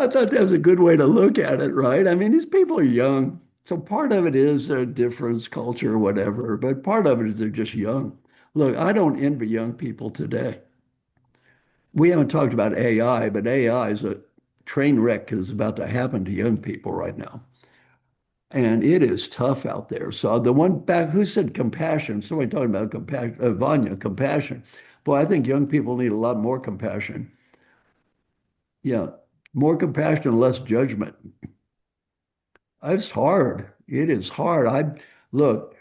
thought that was a good way to look at it, right? I mean, these people are young. So part of it is their difference, culture, or whatever, but part of it is they're just young. Look, I don't envy young people today. We haven't talked about AI, but AI is a train wreck is about to happen to young people right now. And it is tough out there. So the one back, who said compassion? Somebody talking about compassion, Vanya, compassion. Boy, I think young people need a lot more compassion. Yeah. More compassion, less judgment. It's hard. It is hard. Look,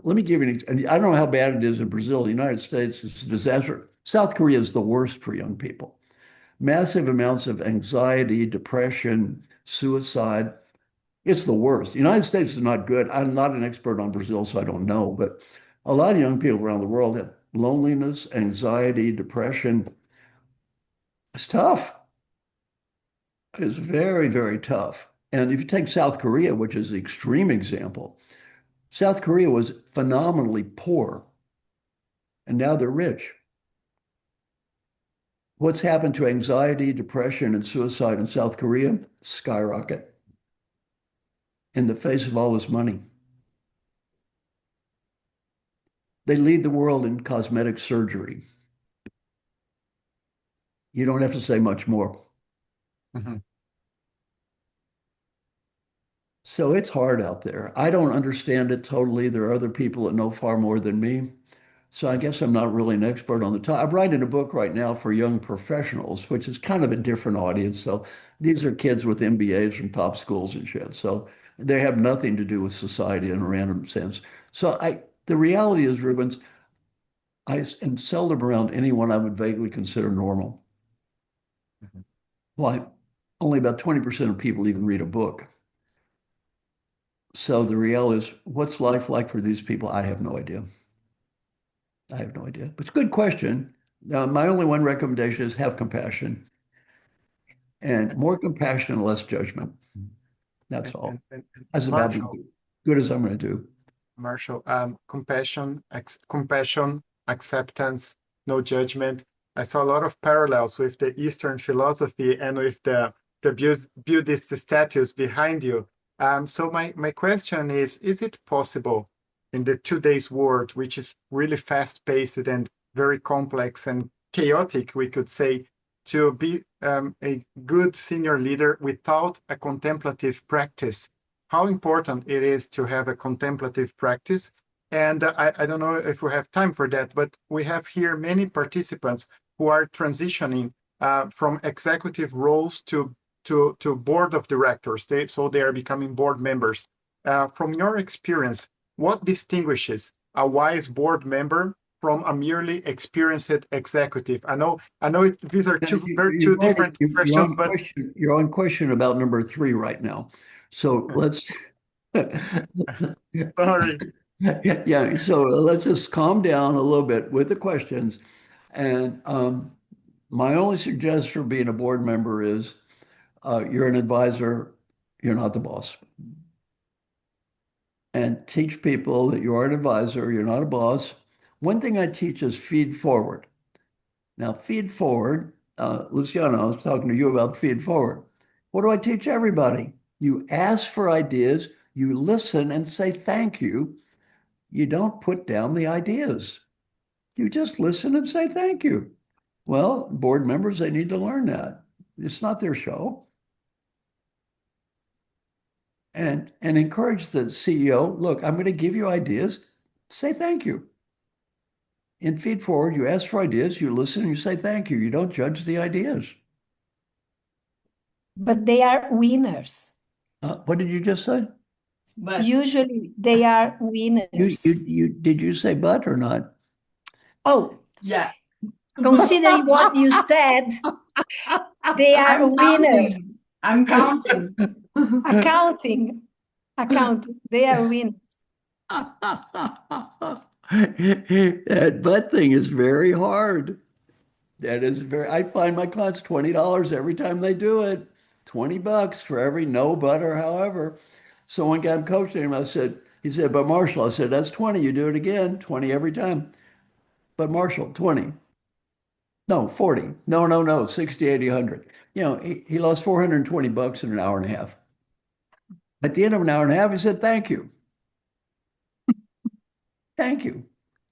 let me give you I don't know how bad it is in Brazil. The United States is a disaster. South Korea is the worst for young people. Massive amounts of anxiety, depression, suicide. It's the worst. The United States is not good. I'm not an expert on Brazil, so I don't know, but a lot of young people around the world have loneliness, anxiety, depression. It's tough. It's very, very tough. And if you take South Korea, which is the extreme example, South Korea was phenomenally poor, and now they're rich. What's happened to anxiety, depression, and suicide in South Korea? Skyrocket in the face of all this money. They lead the world in cosmetic surgery. You don't have to say much more. Mm-hmm. So it's hard out there. I don't understand it totally. There are other people that know far more than me. So I guess I'm not really an expert on the topic. I'm writing a book right now for young professionals, which is kind of a different audience. So these are kids with MBAs from top schools and shit. So they have nothing to do with society in a random sense. So the reality is, Rubens, I am seldom around anyone I would vaguely consider normal. Mm-hmm. Why? Only about 20% of people even read a book. So the reality is, what's life like for these people? I have no idea. I have no idea. But it's a good question. My only one recommendation is have compassion and more compassion, less judgment. That's all. That's about as good as I'm going to do. Marshall, compassion, acceptance, no judgment. I saw a lot of parallels with the Eastern philosophy and with the Buddhist statues behind you. So my question is it possible in the today's world, which is really fast-paced and very complex and chaotic, we could say, to be a good senior leader without a contemplative practice? How important it is to have a contemplative practice? And I don't know if we have time for that, but we have here many participants who are transitioning from executive roles to board of directors. So they are becoming board members. From your experience, what distinguishes a wise board member from a merely experienced executive? I know these are two different questions, but you're on question about number 3 right now. So let's sorry. Yeah, so let's just calm down a little bit with the questions. And my only suggestion for being a board member is you're an advisor, you're not the boss. And teach people that you are an advisor, you're not a boss. One thing I teach is feed forward. Now, feed forward, Luciano, I was talking to you about feed forward. What do I teach everybody? You ask for ideas, you listen and say thank you. You don't put down the ideas. You just listen and say thank you. Well, board members, they need to learn that. It's not their show. And encourage the CEO, look, I'm going to give you ideas. Say thank you. In feed forward, you ask for ideas, you listen, and you say thank you. You don't judge the ideas. But they are winners. What did you just say? But Usually they are winners. Did you say but or not? Oh, yeah, considering what you said, they are winners. I'm counting. Accounting. They are winners. That but thing is very hard. I find my clients $20 every time they do it. $20 for every no, but, or however. So one guy I'm coaching him, he said, but Marshall, I said, that's 20. You do it again, 20 every time. But Marshall, 20. No, 40. No, 60, 80, 100. He lost $420 in an hour and a half. At the end of an hour and a half, he said, thank you. Thank you.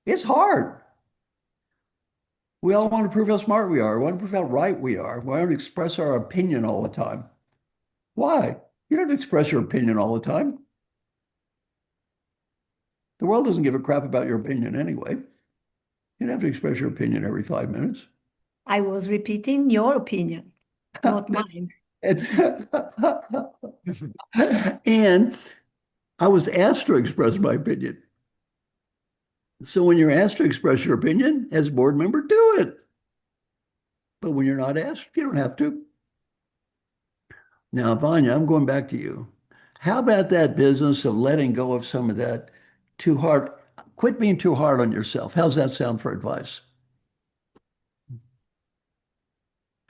It's hard. We all want to prove how smart we are. We want to prove how right we are. We want to express our opinion all the time. Why? You don't have to express your opinion all the time. The world doesn't give a crap about your opinion anyway. You don't have to express your opinion every 5 minutes. I was repeating your opinion. not mine. It's and I was asked to express my opinion. So when you're asked to express your opinion as a board member, do it. But when you're not asked, you don't have to. Now, Vanya, I'm going back to you. How about that business of letting go of some of that too hard? Quit being too hard on yourself. How's that sound for advice?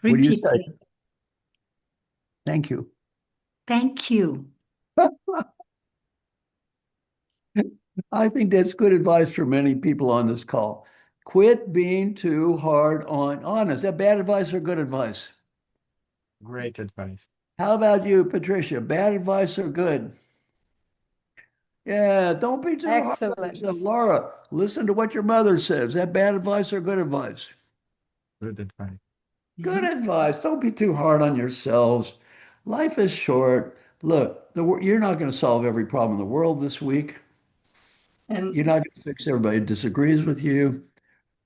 What do you Repeat. say? Thank you. Thank you. I think that's good advice for many people on this call. Quit being too hard on honest. Is that bad advice or good advice? Great advice. How about you, Patricia? Bad advice or good? Yeah, don't be too hard on Excellent. yourself. Laura, listen to what your mother says. Is that bad advice or good advice? Good advice. Good advice. Don't be too hard on yourselves. Life is short. Look, you're not going to solve every problem in the world this week. And You're not going to fix everybody who disagrees with you.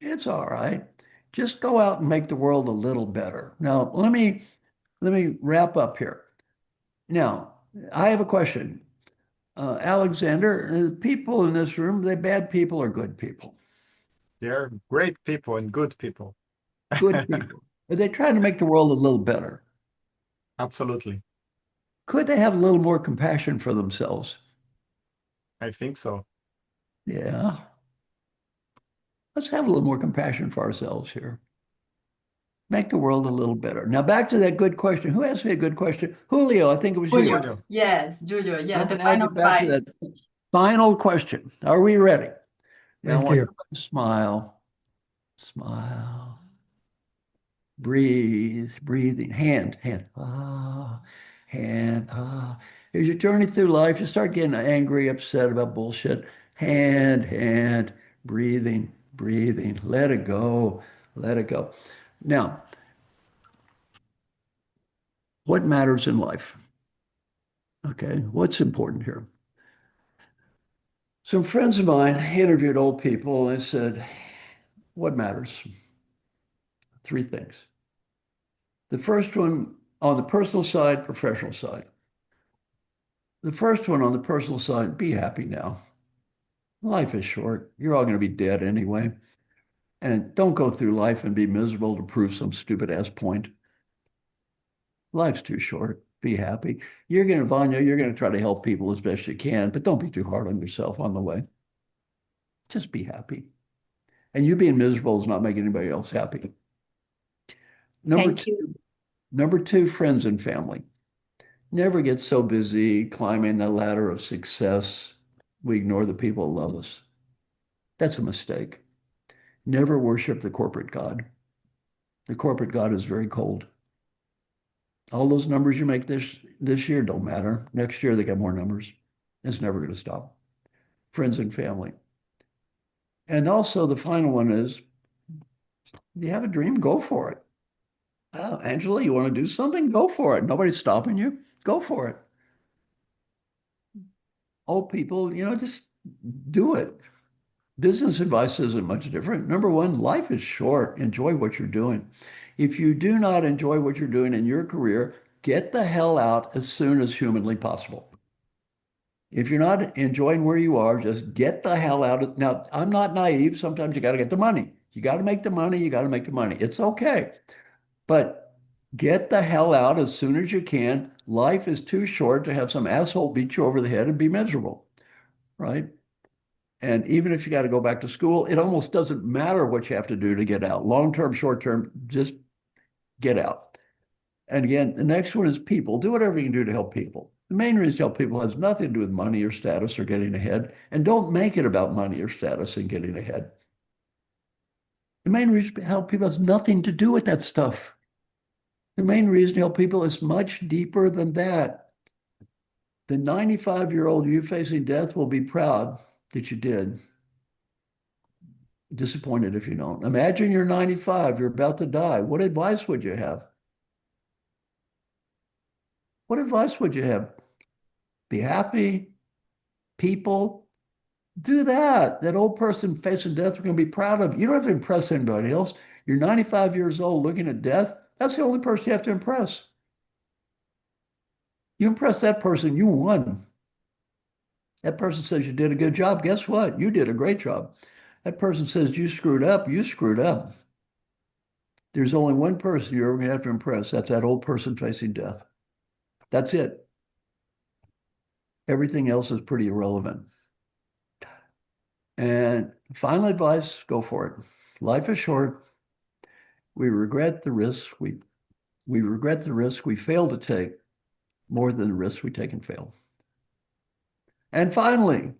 It's all right. Just go out and make the world a little better. Now, let me wrap up here. Now, I have a question. Alexander, people in this room, are they bad people or good people? They're great people and good people. Good people. Are they trying to make the world a little better? Absolutely. Could they have a little more compassion for themselves? I think so. Yeah. Let's have a little more compassion for ourselves here. Make the world a little better. Now, back to that good question. Who asked me a good question? Julio, I think it was you. Julio. Yes, Julio. Yeah, I'm the going to final get back to advice. that final question. Are we ready? Now, I Thank want you. everybody to smile. Smile. Breathe. Breathing. Hand. Hand. As you journey through life, you start getting angry, upset about bullshit. Hand. Breathing. Let it go. Let it go. Now, what matters in life? Okay, what's important here? Some friends of mine interviewed old people and said, what matters? Three things. The first one on the personal side, professional side. The first one on the personal side, be happy now. Life is short. You're all going to be dead anyway. And don't go through life and be miserable to prove some stupid ass point. Life's too short. Be happy. Vanya, you're going to try to help people as best you can, but don't be too hard on yourself on the way. Just be happy. And you being miserable is not making anybody else happy. Thank you. Number two, friends and family. Never get so busy climbing the ladder of success, we ignore the people who love us. That's a mistake. Never worship the corporate God. The corporate God is very cold. All those numbers you make this year don't matter. Next year, they got more numbers. It's never going to stop. Friends and family. And also the final one is, you have a dream, go for it. Oh, Angela, you want to do something? Go for it. Nobody's stopping you. Go for it. Old people, just do it. Business advice isn't much different. Number one, life is short. Enjoy what you're doing. If you do not enjoy what you're doing in your career, get the hell out as soon as humanly possible. If you're not enjoying where you are, just get the hell out. Now, I'm not naive. Sometimes you got to get the money. You got to make the money. You got to make the money. It's okay. But get the hell out as soon as you can. Life is too short to have some asshole beat you over the head and be miserable, right? And even if you got to go back to school, it almost doesn't matter what you have to do to get out. Long-term, short-term, just get out. And again, the next one is people. Do whatever you can do to help people. The main reason to help people has nothing to do with money or status or getting ahead. And don't make it about money or status and getting ahead. The main reason to help people has nothing to do with that stuff. The main reason to help people is much deeper than that. The 95-year-old you facing death will be proud that you did. Disappointed if you don't. Imagine you're 95, you're about to die. What advice would you have? What advice would you have? Be happy, people. Do that. That old person facing death, we're going to be proud of. You don't have to impress anybody else. You're 95 years old looking at death. That's the only person you have to impress. You impress that person, you won. That person says you did a good job. Guess what? You did a great job. That person says you screwed up. You screwed up. There's only one person you're ever going to have to impress. That's that old person facing death. That's it. Everything else is pretty irrelevant. And final advice, go for it. Life is short. We regret the risks we regret the risk we fail to take more than the risks we take and fail. And finally,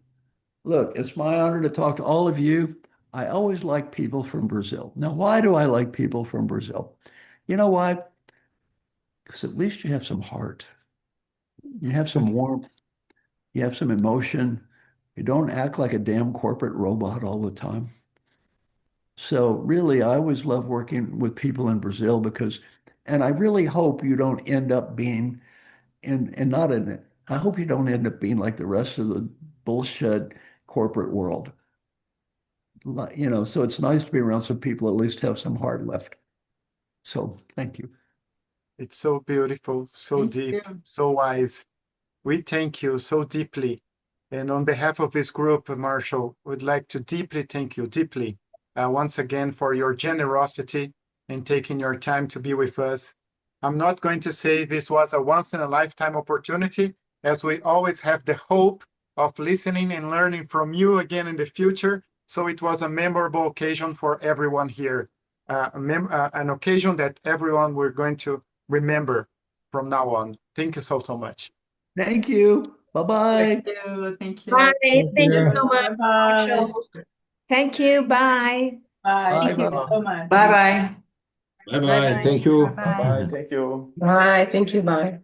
look, it's my honor to talk to all of you. I always like people from Brazil. Now, why do I like people from Brazil? You know why? Because at least you have some heart. You have some warmth. You have some emotion. You don't act like a damn corporate robot all the time. So really, I always love working with people in Brazil because, and I really hope you don't end up being I hope you don't end up being like the rest of the bullshit corporate world. So it's nice to be around some people at least have some heart left. So thank you. It's so beautiful, so Thank deep, you. so wise. We thank you so deeply. And on behalf of this group, Marshall, would like to deeply thank you, deeply, once again, for your generosity and taking your time to be with us. I'm not going to say this was a once-in-a-lifetime opportunity, as we always have the hope of listening and learning from you again in the future. So it was a memorable occasion for everyone here, an occasion that everyone we're going to remember from now on. Thank you so much. Thank you. Bye-bye. Thank you. Thank you. Bye. Thank you you. so much, Bye-bye. Marshall. Thank you. Bye. Bye. Bye. Thank you Bye. so much. Bye-bye. Bye bye. Bye-bye. Thank you. Bye. Thank you. Bye. Thank you. Bye.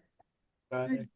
Bye.